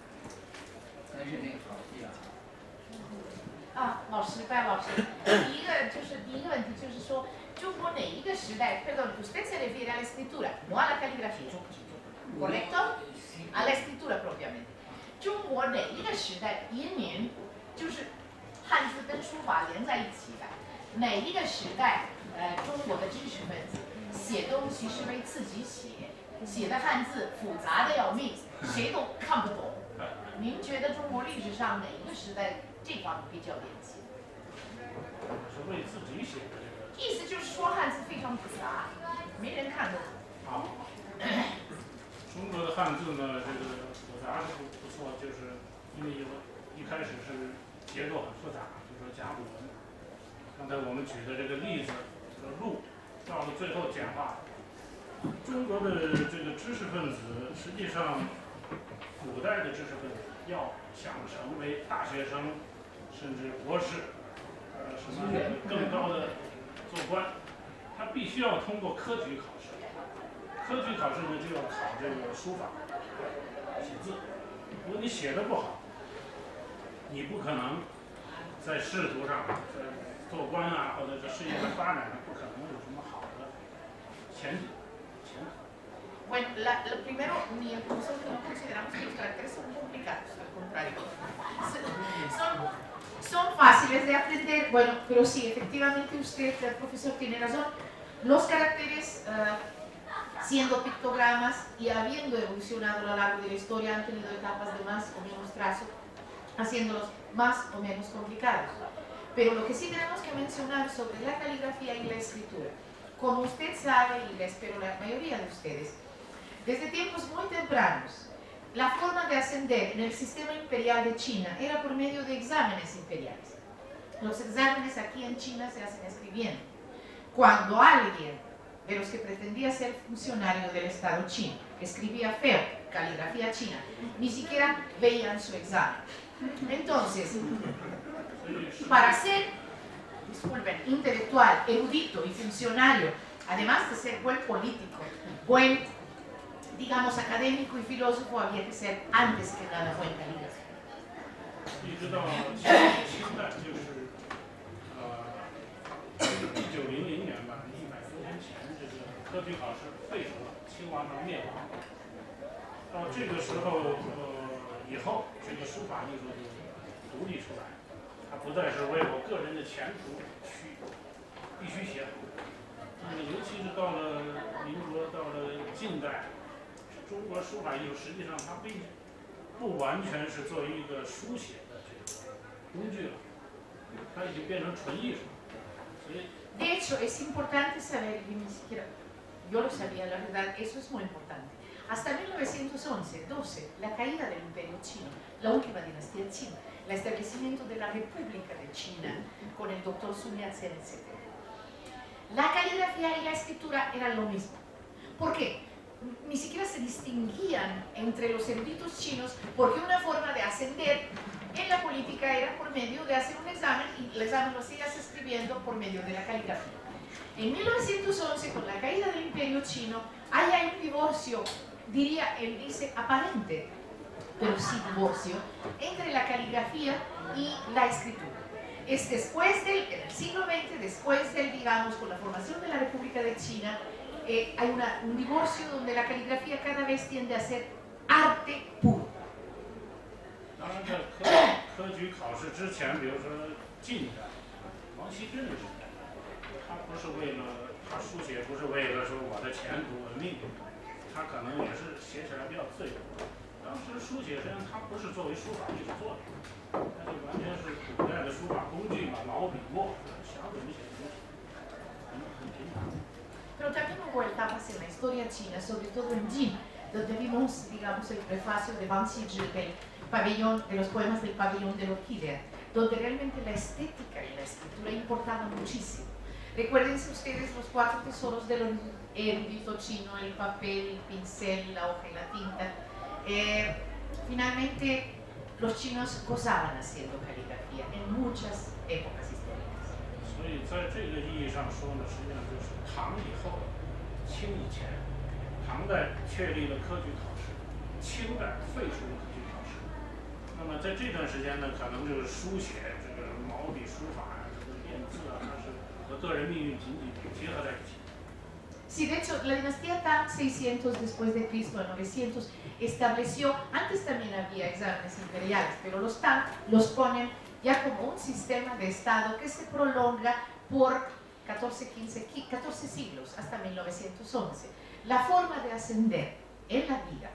老师，白老师，第一个问题就是说，中国哪一个时代 ？Perdón, usted se refiere a la escritura, no a la caligrafía, ¿correcto? A la escritura propiamente. 中国哪一个时代延年就是汉字跟书法连在一起的？哪一个时代？中国的知识分子写东西是为自己写，写的汉字复杂的要命，谁都看不懂。您觉得中国历史上哪一个时代这方面比较严谨？是为自己写的这个。意思就是说汉字非常复杂，没人看得懂。好，中国的汉字呢，这个复杂是不错，就是因为一开始是结构很复杂，就说甲骨文。刚才我们举的这个例子，这个鹿，到了最后简化。中国的这个知识分子，实际上，古代的知识分子要想成为大学生，甚至博士，什么更高的做官，他必须要通过科举考试。科举考试呢，就要考这个书法、写字。如果你写的不好，你不可能在仕途上、在做官啊，或者是事业的发展上，不可能有什么好的前景。Bueno, primero, nosotros no consideramos que los caracteres son complicados, al contrario. Son fáciles de aprender, bueno, pero sí, efectivamente usted, el profesor, tiene razón. Los caracteres, siendo pictogramas y habiendo evolucionado a lo largo de la historia, han tenido etapas de más o menos trazo, haciéndolos más o menos complicados. Pero lo que sí tenemos que mencionar sobre la caligrafía y la escritura, como usted sabe, y le espero la mayoría de ustedes, desde tiempos muy tempranos, la forma de ascender en el sistema imperial de China era por medio de exámenes imperiales. Los exámenes aquí en China se hacen escribiendo. Cuando alguien de los que pretendía ser funcionario del Estado chino escribía feo, caligrafía china, ni siquiera veían su examen. Entonces, para ser, disculpen, intelectual, erudito y funcionario, además de ser buen político, buen, digamos, académico y filósofo, había que ser antes que nada buen calígrafo. 一直到清代，就是1900年吧，100多年前，这个科举考试废除了，清王朝灭亡。到这个时候，以后这个书法艺术就独立出来，它不再是为我个人的前途必须写好。尤其是到了民国，到了近代。 中国书法艺术实际上它不完全是作为一个书写的这个工具了，它已经变成纯艺术。所以 De hecho, es importante saber, y ni siquiera yo lo sabía, la verdad, eso es muy importante. Hasta 1911-12, la caída del Imperio Chino, la última dinastía china, el establecimiento de la República de China con el doctor Sun Yat-sen, etc. La caligrafía y la escritura eran lo mismo. ¿Por qué? Ni siquiera se distinguían entre los eruditos chinos porque una forma de ascender en la política era por medio de hacer un examen y el examen lo sigas escribiendo por medio de la caligrafía. En 1911, con la caída del Imperio Chino, hay un divorcio, diría, él dice, aparente, pero sí divorcio, entre la caligrafía y la escritura. Es después en el siglo XX, después del, digamos, con la formación de la República de China, hay un divorcio donde la caligrafía cada vez tiende a ser arte puro. 当然，在科举考试之前，比如说近代，王羲之那时代，他不是为了他书写不是为了说我的前途我的命运，他可能也是写起来比较自由。当时书写实际上它不是作为书法艺术做的，它就完全是古代的书法工具嘛，毛笔墨，想怎么写怎么写，很平常。 Pero también hubo etapas en la historia china, sobre todo en Jin, donde vimos, digamos, el prefacio de Wang Xizhi del pabellón, de los poemas del pabellón de la orquídea, donde realmente la estética y la escritura importaban muchísimo. Recuérdense ustedes los 4 tesoros del erudito chino, el papel, el pincel, la hoja y la tinta. Finalmente, los chinos gozaban haciendo caligrafía en muchas épocas históricas. 所以在这个意义上说呢，实际上就是唐以后、清以前，唐代确立了科举考试，清代废除了科举考试。那么在这段时间呢，可能就是书写这个毛笔书法啊，这个练字啊，它是和个人命运紧紧结合在一起。 Sí, de hecho, la dinastía Tang, 600 después de Cristo a 900, estableció, antes también había exámenes imperiales, pero los Tang los ponen ya como un sistema de Estado que se prolonga por 14 siglos, hasta 1911. La forma de ascender en la vida,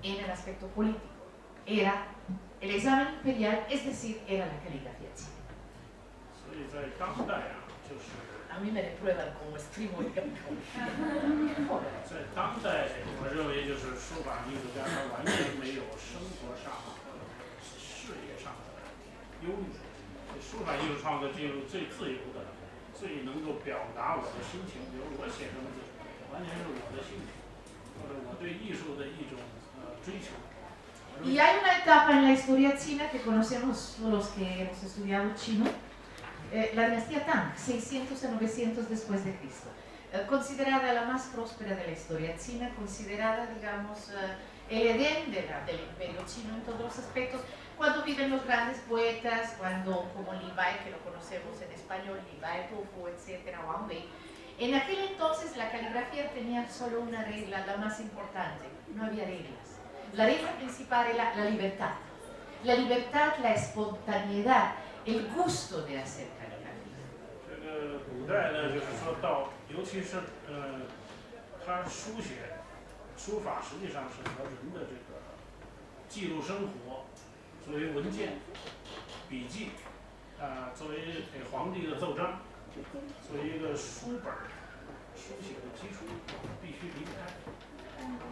en el aspecto político, era el examen imperial, es decir, era la caligrafía china. A mí me reprueban como escribo y canto. 在当代，我认为就是书法艺术家他完全没有生活上和事业上的忧虑。书法艺术创作进入最自由的、最能够表达我的心情，比如我写什么字，完全是我的心情，或者我对艺术的一种追求。 Y hay una etapa en la historia china que conocemos los que hemos estudiado chino, la dinastía Tang, 600 a 900 después de Cristo, considerada la más próspera de la historia china, considerada, digamos, el Edén del imperio chino en todos los aspectos, cuando viven los grandes poetas, cuando, como Li Bai, que lo conocemos en español, Li Bai, Tu Fu, etc., Wang Wei. En aquel entonces la caligrafía tenía solo una regla, la más importante, no había reglas. La regla principal era la libertad, la espontaneidad, el gusto de hacer caligrafía. 这个古代呢，就是说到，尤其是他书写、书法实际上是和人的这个记录生活，作为文件、笔记，作为给皇帝的奏章，作为一个书本书写的基础，必须离不开。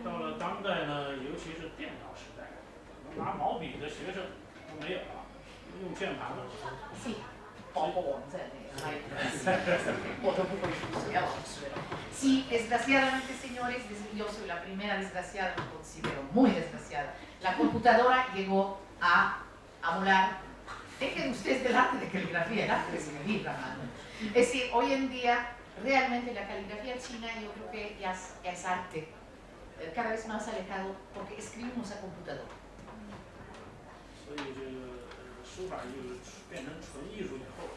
到了当代呢，尤其是电脑时代，拿毛笔的学生都没有了，用键盘了。Sí, poco once, Sí, desgraciadamente, señores, yo soy la primera desgraciada, me considero muy desgraciada. La computadora llegó a volar. Dejen ustedes del arte de caligrafía, el arte de escribir la mano. Es decir, hoy en día, realmente la caligrafía china yo creo que ya es arte cada vez más alejado porque escribimos a computadora. 所以这个书法艺术变成纯艺术以后，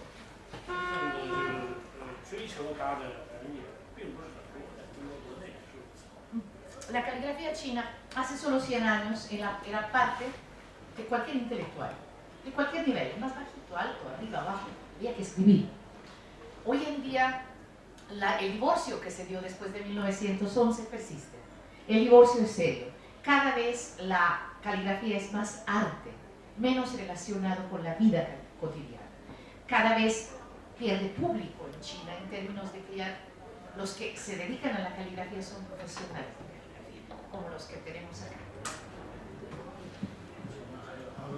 真正的这个追求它的人也并不是很多，在中国国内也是如此。 La caligrafía china hace solo 100 años era parte de cualquier intelectual, de cualquier nivel, más bajito, alto, arriba, abajo, había que escribir. Hoy en día el divorcio que se dio después de 1911 persiste. El divorcio es serio. Cada vez la caligrafía es más arte, menos relacionado con la vida cotidiana. Cada vez pierde público en China en términos de que los que se dedican a la caligrafía son profesionales de caligrafía, como los que tenemos acá.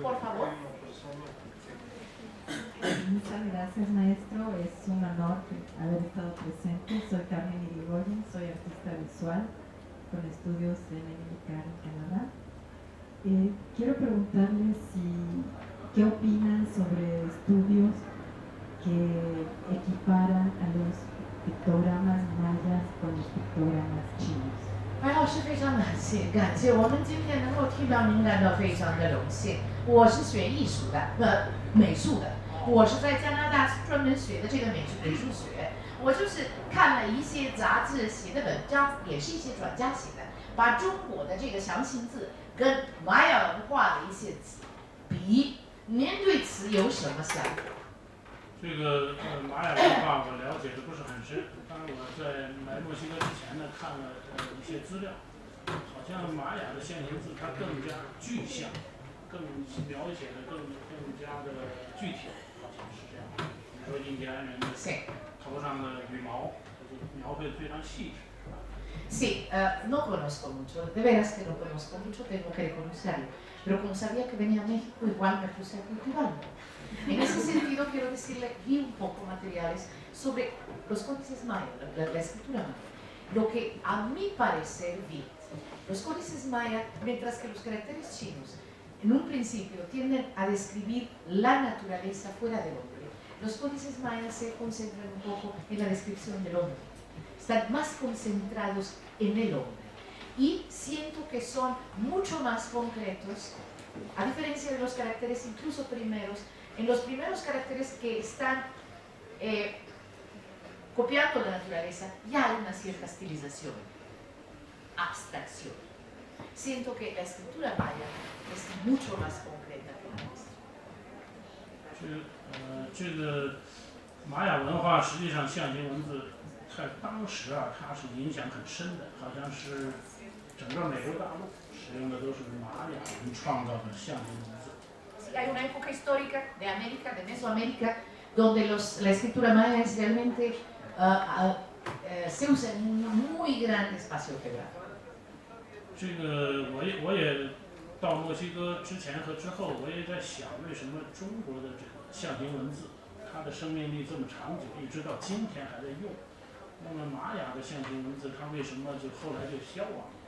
Por favor. Muchas gracias, maestro. Es un honor haber estado presente. Soy Carmen Irigoyen, soy artista visual con estudios en UNICAR en Canadá. Quiero preguntarle qué opinan sobre estudios que equiparan a los pictogramas mayas con los pictogramas chinos. 白老师非常感谢我们今天能够听到您，感到非常的荣幸。我是学艺术的，美术的，我是在加拿大专门学的这个美术学。我就是看了一些杂志写的文章，也是一些专家写的，把中国的这个象形字跟玛雅文化的一些字比，您对此有什么想法？这个玛雅文化我了解的不是很深，当然我在来墨西哥之前呢看了一些资料，好像玛雅的象形字它更加具象，更描写的更加的具体，好像是这样。比如说印第安人的头上的羽毛，描绘的非常细致。Sí, no conozco mucho, de veras que no conozco mucho, tengo que reconocerlo, pero como sabía que venía a México, igual me puse a cultivarlo. En ese sentido, quiero decirle, vi un poco materiales sobre los códices mayas, la escritura maya. Lo que a mi parecer vi, los códices mayas, mientras que los caracteres chinos, en un principio, tienden a describir la naturaleza fuera del hombre. Los códices mayas se concentran un poco en la descripción del hombre. Están más concentrados en el hombre. Y siento que son mucho más concretos, a diferencia de los caracteres incluso primeros. En los primeros caracteres que están copiando la naturaleza, ya hay una cierta estilización, abstracción. Siento que la escritura maya es mucho más concreta que la nuestra. 这个玛雅文化实际上象形文字，在当时啊，它是影响很深的，好像是整个美洲大陆使用的都是玛雅人创造的象形文字。Hay una época histórica de América, de Mesoamérica, donde la escritura maya es realmente se usa en un muy gran espacio geográfico. 这个我也到墨西哥之前和之后，我也在想，为什么中国的这个象形文字，它的生命力这么长久，一直到今天还在用？那么玛雅的象形文字，它为什么就后来就消亡了？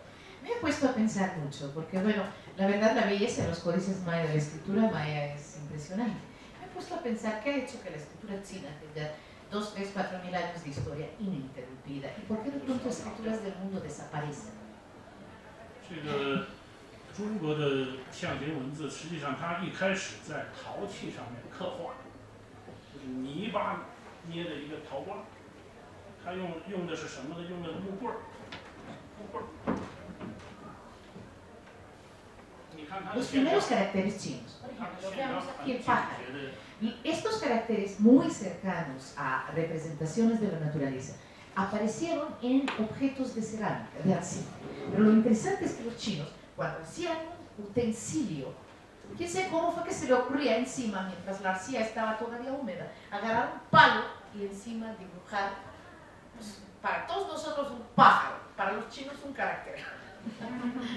Me he puesto a pensar mucho, porque bueno, la verdad la belleza de los códices maya, de la escritura maya es impresionante. Me he puesto a pensar qué ha hecho que la escritura china tenga 2, 3, 4 mil años de historia ininterrumpida y por qué de pronto escrituras del mundo desaparecen. 这个中国的象形文字，实际上它一开始在陶器上面刻画，就是泥巴捏的一个陶罐，它用的是什么呢？用的是木棍儿，木棍儿。 Los primeros caracteres chinos, por ejemplo, veamos aquí el pájaro. Y estos caracteres muy cercanos a representaciones de la naturaleza aparecieron en objetos de cerámica, de arcilla. Pero lo interesante es que los chinos, cuando hacían un utensilio, quién sabe cómo fue que se le ocurría encima, mientras la arcilla estaba todavía húmeda, agarrar un palo y encima dibujar, pues, para todos nosotros un pájaro, para los chinos un carácter.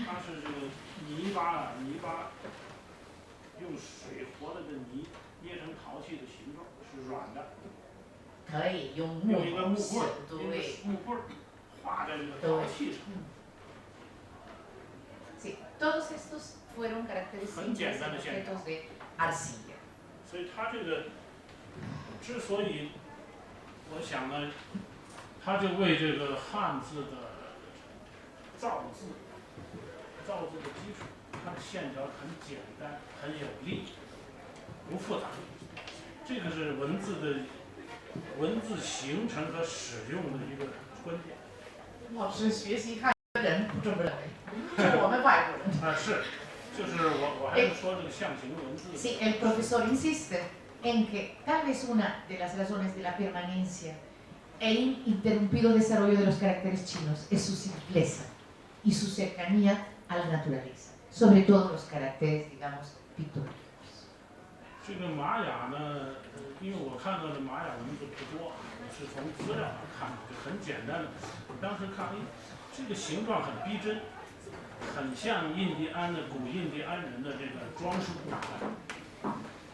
它是这个泥巴用水和了的泥捏成陶器的形状，是软的。可以用一个木棍儿，对，木棍儿画在这个陶器上。Sí, todos estos fueron caracteres simples en objetos de arcilla. 所以它这个之所以，我想呢，它就为这个汉字的造字的基础，它的线条很简单，很有力，不复杂。这个是文字形成和使用的一个关键。老师学习汉语的人不这么认为，就我们外国人。是，就是我还是说这个象形文字。Sí, el profesor insiste en que tal vez una de las razones de la permanencia e ininterrumpido desarrollo de los caracteres chinos es su simpleza y su cercanía a la naturaleza, sobre todo los caracteres, digamos, pictóricos. 这个玛雅呢，因为我看到的玛雅文字不多，我是从资料上看的，就很简单的。当时看，这个形状很逼真，很像古印第安人的这个装束打扮。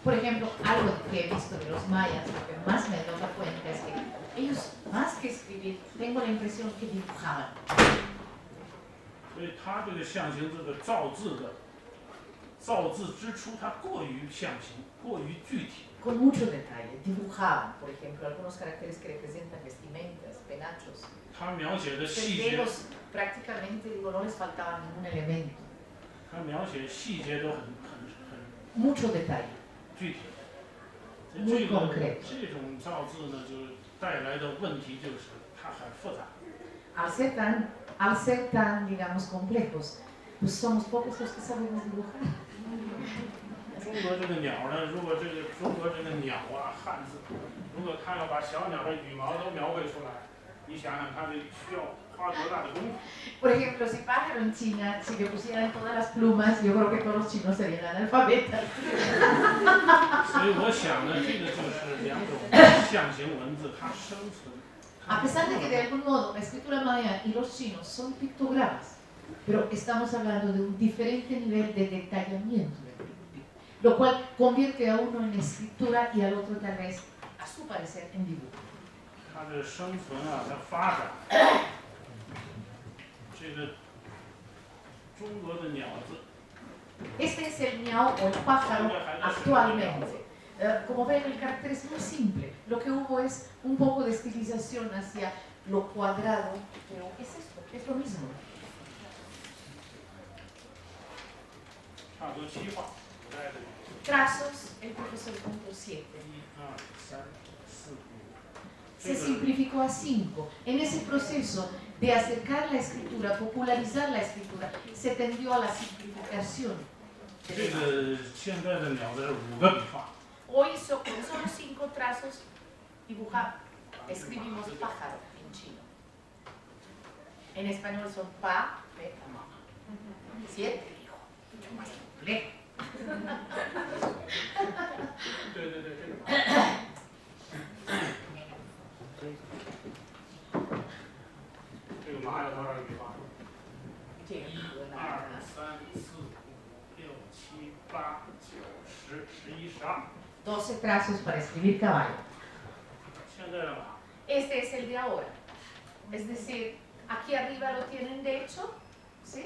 Por ejemplo, algo que he visto de los mayas, lo que más me he dado cuenta es que ellos, más que escribir, tengo la impresión que dibujaban. 所以它这个象形字的造字之初，它过于象形，过于具体， con mucho detalle. Dibujaban, por ejemplo, algunos caracteres que representan vestimentas, penachos. 他描写的细节， Dedos prácticamente, digo, no les faltaba ningún elemento. 他描写细节都很 Mucho detalle. 具体。这 Muy 个 concreto. 这种造字呢，就带来的问题就是它很复杂。 Al ser tan, digamos, complejos, pues somos pocos los que sabemos dibujar. 中国这个鸟呢，如果这个中国这个鸟啊，汉字，如果他要把小鸟的羽毛都描绘出来，你想想它这需要花多大的功夫？ Por ejemplo, si pájaro en China, si le pusieran todas las plumas, yo creo que todos los chinos serían analfabetas. 所以我想呢，这个就是两种象形文字它生存。 A pesar de que de algún modo la escritura maya y los chinos son pictogramas, pero estamos hablando de un diferente nivel de detallamiento, lo cual convierte a uno en escritura y al otro tal vez, a su parecer, en dibujo. 它的生存啊，它发展，这个中国的鸟字， Este es el miau o el pájaro actualmente. Como ven, el carácter es muy simple. Lo que hubo es un poco de estilización hacia lo cuadrado, pero es esto, es lo mismo. 差不多七画，古代的 Trazos, el profesor punto 7. 1、2、3、4、5。 Se simplificó a 5. En ese proceso de acercar la escritura, popularizar la escritura, se tendió a la simplificación. 这个现在的鸟的5个笔画。 Hoy con solo 5 trazos dibujamos, escribimos pájaro en chino. En español son pa, pe, ma. 7, hijo, mucho más complejo. 对对对，这个。这个马有多少个笔画？ 这个河2、南3、4、5、6、7、8、9、10、11、12。 12 trazos para escribir caballo. 现在的马， Este es el de ahora. Es decir, aquí arriba lo tienen de hecho, ¿sí?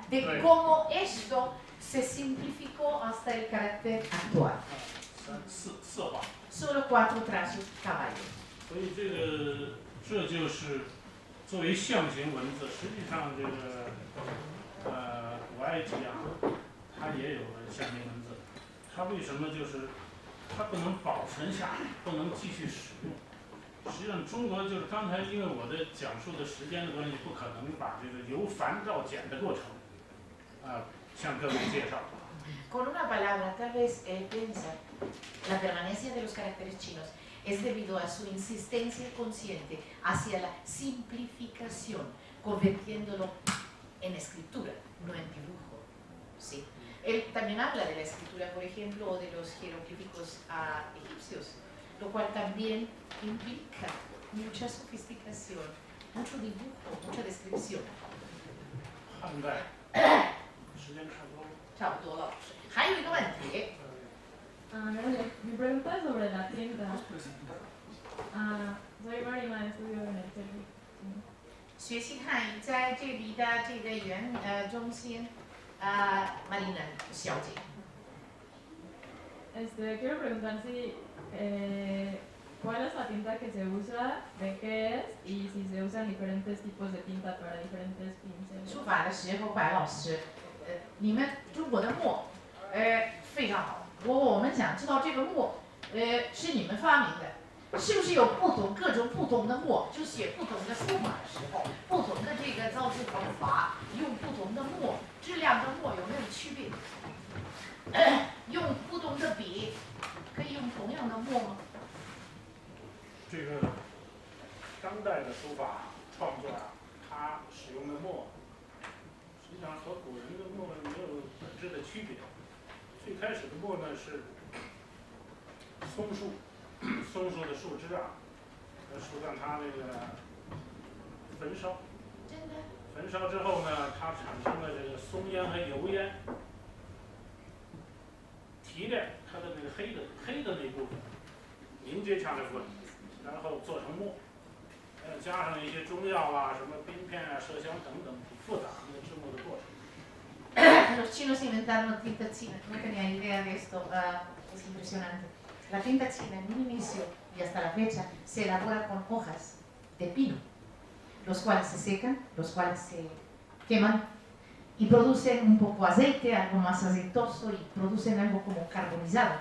De cómo esto se simplificó hasta el carácter actual. 4画。 Solo 4 trazos caballo. 所以这就是作为象形文字，实际上这个古埃及啊，它也有象形文字，它为什么就是它不能保存下来，不能继续使用？实际上，中国就是刚才因为我的讲述的时间的关系，不可能把这个由繁到简的过程向各位介绍。 Con una palabra, tal vez piensa, la permanencia de los caracteres chinos es debido a su insistencia consciente hacia la simplificación, convirtiéndolo en escritura, no en dibujo. ¿Sí? Él también habla de la escritura, por ejemplo, o de los jeroglíficos egipcios, lo cual también implica mucha sofisticación, mucho dibujo, mucha descripción. 汉代，时间差不多。 差不多了。还有一个问题。 mi pregunta es sobre la tinta. Soy Marina, estudio en el TEC. 学习汉语在这里的这个中心，Marina 小姐。 Quiero preguntar si cuál es la tinta que se usa, de qué es y si se usan diferentes tipos de tinta para diferentes pinceles. 书法的时候，白老师，你们中国的墨，非常好。我们想知道这个墨，是你们发明的，是不是有各种不同的墨，就写不同的书法的时候，不同的这个造字方法，用不同的墨，质量的墨有没有区别？用不同的笔，可以用同样的墨吗？这个当代的书法创作啊，它使用的墨，实际上和古人的墨没有本质的区别。最开始的墨呢是松树，松树的树枝啊，让它那个焚烧。真的？焚烧之后呢，它产生了这个松烟和油烟，提炼它的那个黑的那部分，凝结下来粉，然后做成墨，加上一些中药啊，什么冰片啊、麝香等等，挺复杂的制墨的过程。Los chinos inventaron tinta china, no tenía idea de esto, es impresionante. La tinta china en un inicio y hasta la fecha se elabora con hojas de pino, los cuales se secan, los cuales se queman y producen un poco aceite, algo más aceitoso y producen algo como carbonizado.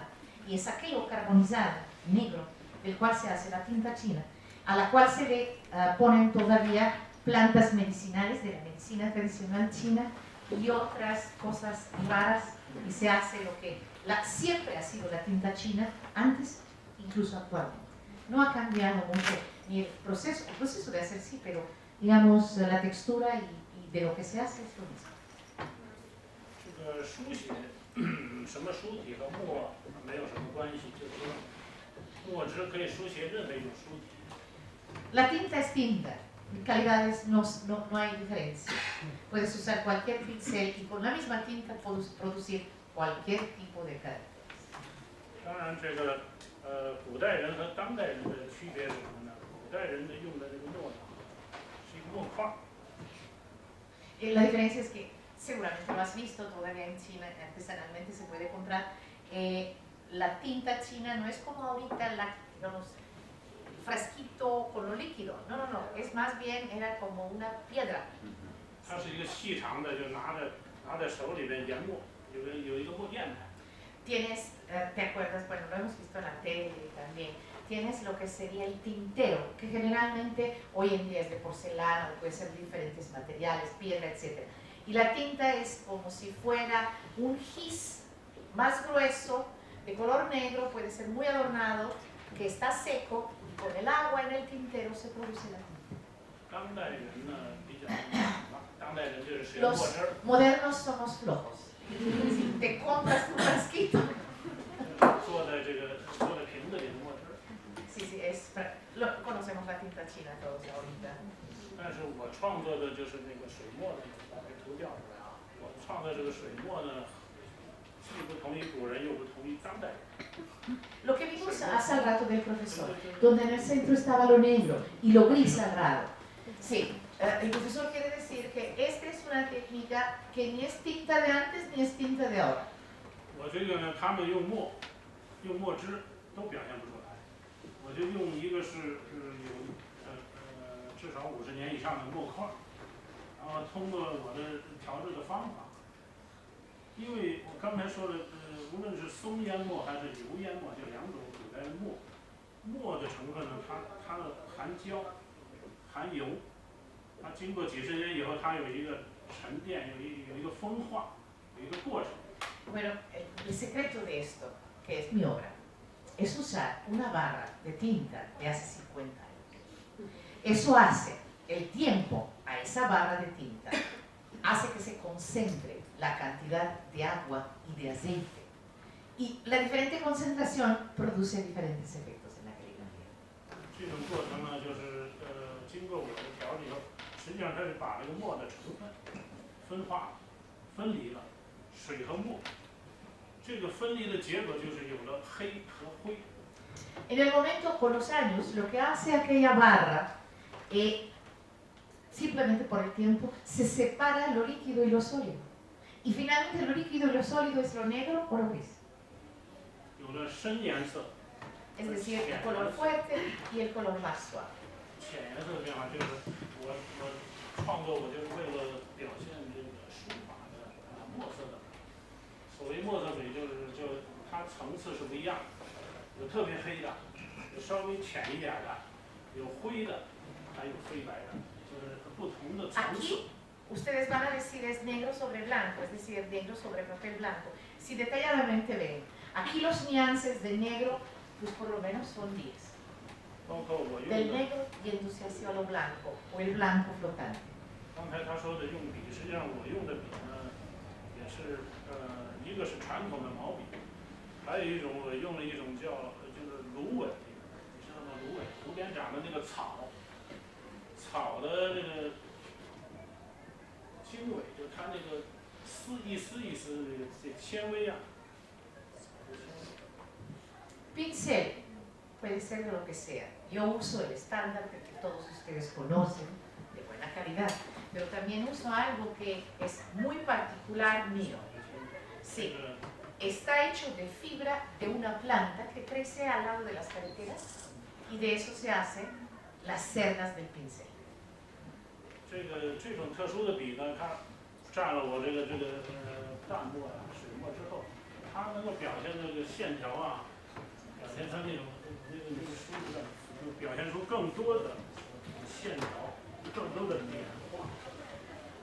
Y es aquello carbonizado, negro, del cual se hace la tinta china, a la cual se le ponen todavía plantas medicinales de la medicina tradicional china y otras cosas raras, y se hace lo que siempre ha sido la tinta china, antes, incluso actualmente. No ha cambiado mucho ni el proceso de hacer sí, pero digamos la textura y de lo que se hace es lo mismo. 这个书写，什么书体和墨没有什么关系，就是说墨汁可以书写任何一种书体。 La tinta es tinta, calidades no hay diferencia. Puedes usar cualquier pincel y con la misma tinta puedes producir cualquier tipo de carácter. 当然，这个古代人和当代人的区别是什么呢？古代人的用的这个墨呢，是一个墨块。 La diferencia es que seguramente lo has visto todavía en China, artesanalmente se puede comprar. La tinta china no es como ahorita digamos, frasquito con lo líquido. No, es más bien era como una piedra. 它是一个细长的，就拿在手里边研墨，有一个墨砚台。 Tienes, ¿te acuerdas? Bueno, lo hemos visto en la tele también. Tienes lo que sería el tintero, que generalmente hoy en día es de porcelana o puede ser de diferentes materiales, piedra, etc. Y la tinta es como si fuera un gis más grueso, de color negro, puede ser muy adornado, que está seco, y con el agua en el tintero se produce la tinta. 当代人呢比较当代人就是使用墨 Los 汁儿。 modernos somos flojos. Si te compras un frasquito. 做的瓶子里的墨汁儿。 Sí, conocemos la tinta china todos ahorita. 但是我创作的就是那个水墨的，把这图调出来啊。我创作这个水墨呢，既不同于古人，又不同于当代人。 Lo que vimos hace al rato del profesor, donde en el centro estaba lo negro y lo gris sagrado. Sí, el profesor quiere decir que esta es una técnica que ni es tinta de antes ni es tinta de ahora. 我这个呢，他们用墨汁都表现不出来，我就用一个是有至少50年以上的墨块，然后通过我的调制的方法，因为我刚才说的，无论是松烟墨还是油烟墨，这两种古代的墨的成分呢，它的含胶、含油，它经过几十年以后，它有一个沉淀，有一个风化，有一个过程。 Bueno, el secreto de esto, que es mi obra, es usar una barra de tinta de hace 50 años. Eso hace el tiempo a esa barra de tinta, hace que se concentre la cantidad de agua y de aceite. Y la diferente concentración produce diferentes efectos en la caligrafía. 这种过程呢，就是经过我的调理以后，实际上它是把这个墨的成分分化、分离了水和墨。这个分离的结果就是有了黑和灰。 En el momento, con los años, lo que hace aquella barra, simplemente por el tiempo, se separa lo líquido y lo sólido. Y finalmente lo líquido y lo sólido es lo negro o lo gris. 有了深颜色。 Es decir, el color fuerte y el color más suave. 浅颜色的变化就是我创作，我就是为了表现这个书法的墨色的美。所谓墨色美，就它层次是不一样的，有特别黑的，有稍微浅一点的，有灰的，还有灰白的，就是不同的层次。 Aquí, ustedes van a decir es negro sobre blanco, es decir, negro sobre papel blanco. Si detalladamente ven, aquí los niances de negro, pues por lo menos son 10. 包括我用 Del 的， negro yéndose hacia lo blanco, o el blanco flotante. 刚才他说的用笔，实际上我用的笔呢，也是一个是传统的毛笔，还有一种我用了一种就是芦苇，你知道吗？芦苇湖边长的那个草的那个经纬，就它那个一丝一丝的这纤维啊。 Pincel puede ser de lo que sea. Yo uso el estándar que todos ustedes conocen, de buena calidad, pero también uso algo que es muy particular mío. Sí. está hecho de fibra de una planta que crece al lado de las carreteras y de eso se hacen las cerdas del pincel. 这种特殊的笔呢，它蘸了我淡墨啊、水墨之后，它能够表现这个线条啊，表现成那种书的，表现出更多的线条，更多的点画，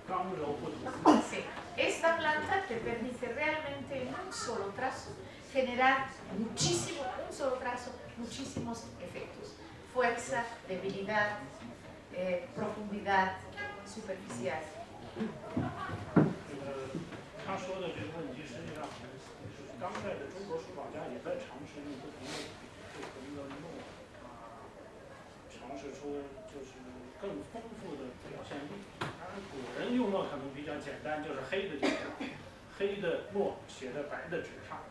刚柔不同。Sí. Esta planta te permite realmente en un solo trazo generar un solo trazo, muchísimos efectos. Fuerza, debilidad, profundidad, superficial. 他说的这个问题，实际上当代的中国书法家也在尝试用不同的墨啊，尝试出就是更丰富的表现力。当然，古人用墨可能比较简单，就是黑的就行，黑的墨写在白的纸上。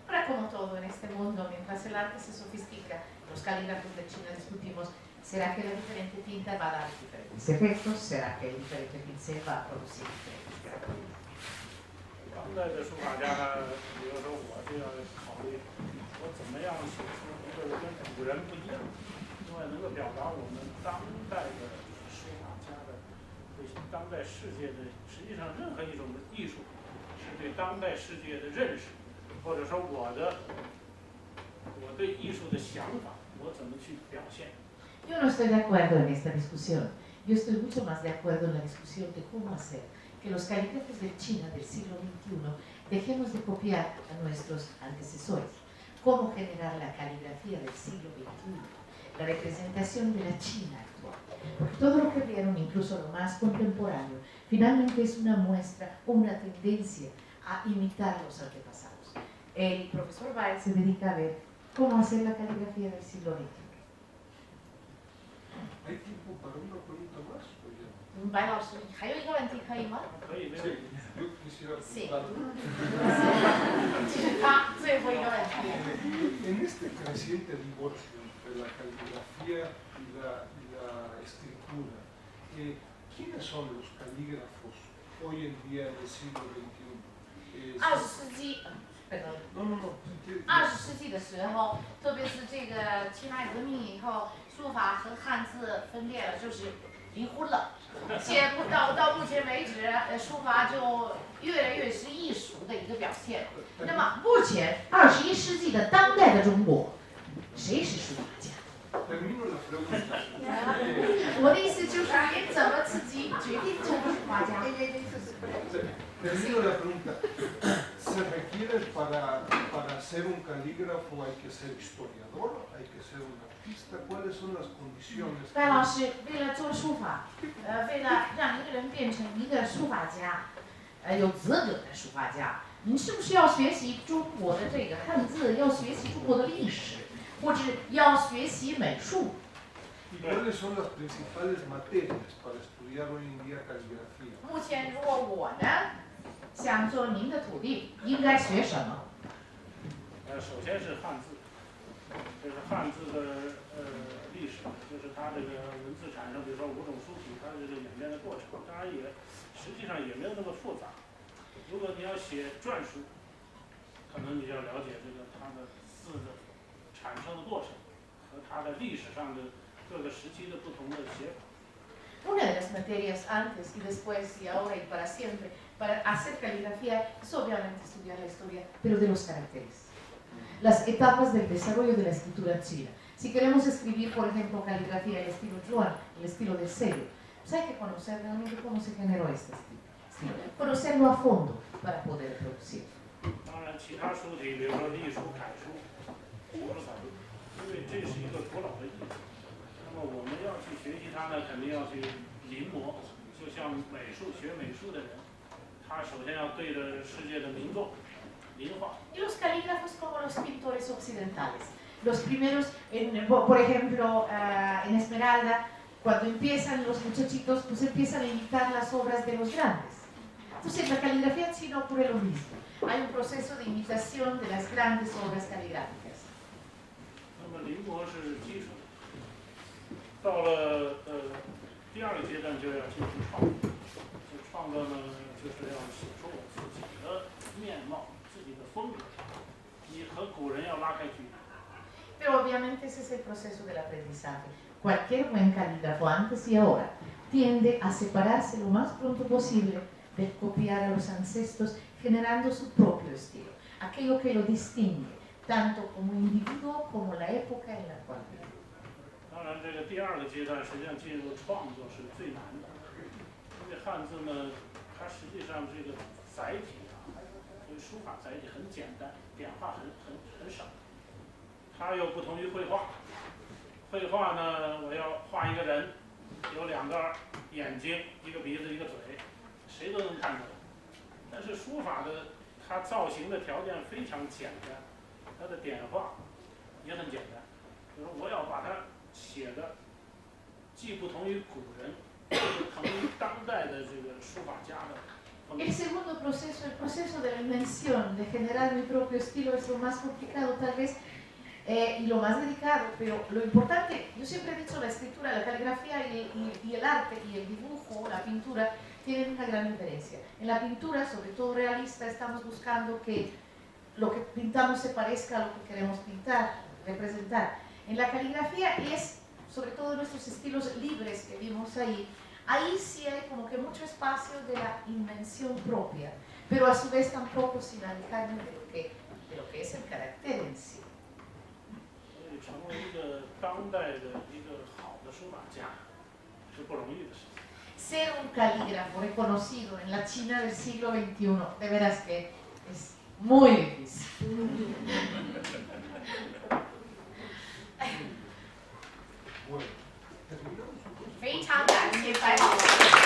Ahora, como todo en este mundo, mientras el arte se sofistica, los calígrafos de China discutimos, ¿será que la diferente tinta va a dar diferentes efectos? ¿Será que el diferente pincel va a producir diferentes características? 当代的书法家呢，比如说我就要考虑，我怎么样写出一个跟古人不一样，另外能够表达我们当代的书法家的对当代世界的，实际上任何一种艺术是对当代世界的认识，或者说我对艺术的想法，我怎么去表现。 Yo no estoy de acuerdo en esta discusión. Yo estoy mucho más de acuerdo en la discusión de cómo hacer que los calígrafos de China del siglo XXI dejemos de copiar a nuestros antecesores. Cómo generar la caligrafía del siglo XXI, la representación de la China actual. Porque todo lo que vieron, incluso lo más contemporáneo, finalmente es una muestra o una tendencia a imitar los antepasados. El profesor Baez se dedica a ver cómo hacer la caligrafía del siglo XXI. ¿Hay tiempo para una pregunta más? 白老师，还有一个问题可以吗？可以，没有。 Sí, yo quisiera Sí. preguntar. 这是他最后一个问题。 En este creciente divorcio entre la caligrafía y la escritura, ¿quiénes son los calígrafos hoy en día del siglo XXI? 20世纪，perdón。 No. 20世纪的时候，特别是这个辛亥革命以后，书法和汉字分裂了，就是离婚了。写不到目前为止，书法就越来越是艺术的一个表现。那么目前21世纪的当代的中国，谁是书法家？ Termino la pregunta. 我的意思就是您怎么自己决定成为书法家？ Termino la pregunta. ¿Se requiere para ser un calígrafo hay que ser historiador, hay que ser un artista? ¿Cuáles son las condiciones? 白老师，为了做书法，为了让一个人变成一个书法家，有资格的书法家，你是不是要学习中国的这个汉字，要学习中国的历史，或者要学习美术？ ¿Y cuáles son las principales materias para estudiar hoy en día caligrafía? 目前，如果我呢想做您的徒弟，应该学什么？首先是汉字，这是汉字的历史，就是它这个文字产生，比如说五种书体，它的这个演变的过程，当然实际上也没有那么复杂。如果你要写篆书，可能你要了解这个它的字的产生的过程和它的历史上的各个时期的不同的写法。 Una de las materias antes y después y ahora y para siempre, para hacer caligrafía, es obviamente estudiar la historia, pero de los caracteres. Las etapas del desarrollo de la escritura china. Si queremos escribir, por ejemplo, caligrafía al estilo Yuan, el estilo del sello, pues hay que conocer realmente cómo se generó este estilo. Conocerlo a fondo para poder producir. 当然，其他书体，比如说隶书、楷书，我们因为这是一个古老的艺术。 那么我们要去学习它呢，肯定要去临摹。就像学美术的人，他首先要对着世界的名作临画。Y los calígrafos como los pintores occidentales. Los primeros, por ejemplo, en Esmeralda, cuando empiezan los muchachitos, pues empiezan a imitar las obras de los grandes. Entonces, en la caligrafía china ocurre lo mismo. Hay un proceso de imitación de las grandes obras caligráficas. 那么临摹是基础。 到了第二个阶段就要进行创作，创作呢就是要写出我自己的面貌、自己的风格。拉开距离。 Pero obviamente ese es el proceso del aprendizaje. Cualquier buen calígrafo, antes y ahora, tiende a separarse lo más pronto posible de copiar a los ancestros, generando su propio estilo, aquello que lo distingue, tanto como individuo como la época en la cual vive. 当然，这个第二个阶段实际上进入创作是最难的，因为汉字呢，它实际上这个载体啊，这个书法载体很简单，点画很少。它又不同于绘画，绘画呢，我要画一个人，有2个眼睛，一个鼻子，一个嘴，谁都能看出来。但是书法的它造型的条件非常简单，它的点画也很简单，就是我要把它写的既不同于古人，又不同于当代的这个书法家的风格。 El segundo proceso, el proceso de la invención, de generar mi propio estilo, es lo más complicado tal vez y lo más delicado, pero lo importante, yo siempre he dicho, la escritura, la caligrafía y el arte y el dibujo, la pintura, tienen una gran diferencia. En la pintura, sobre todo realista, estamos buscando que lo que pintamos se parezca a lo que queremos pintar, representar. En la caligrafía es, sobre todo en nuestros estilos libres que vimos ahí sí hay como que mucho espacio de la invención propia, pero a su vez tampoco sin alejarme de lo que es el carácter en sí. 所以成为一个当代的一个好的书法家是不容易的事情。 Ser un calígrafo reconocido en la China del siglo XXI, de veras que es muy difícil. Bueno, terminamos un poco. 非常感谢白老师。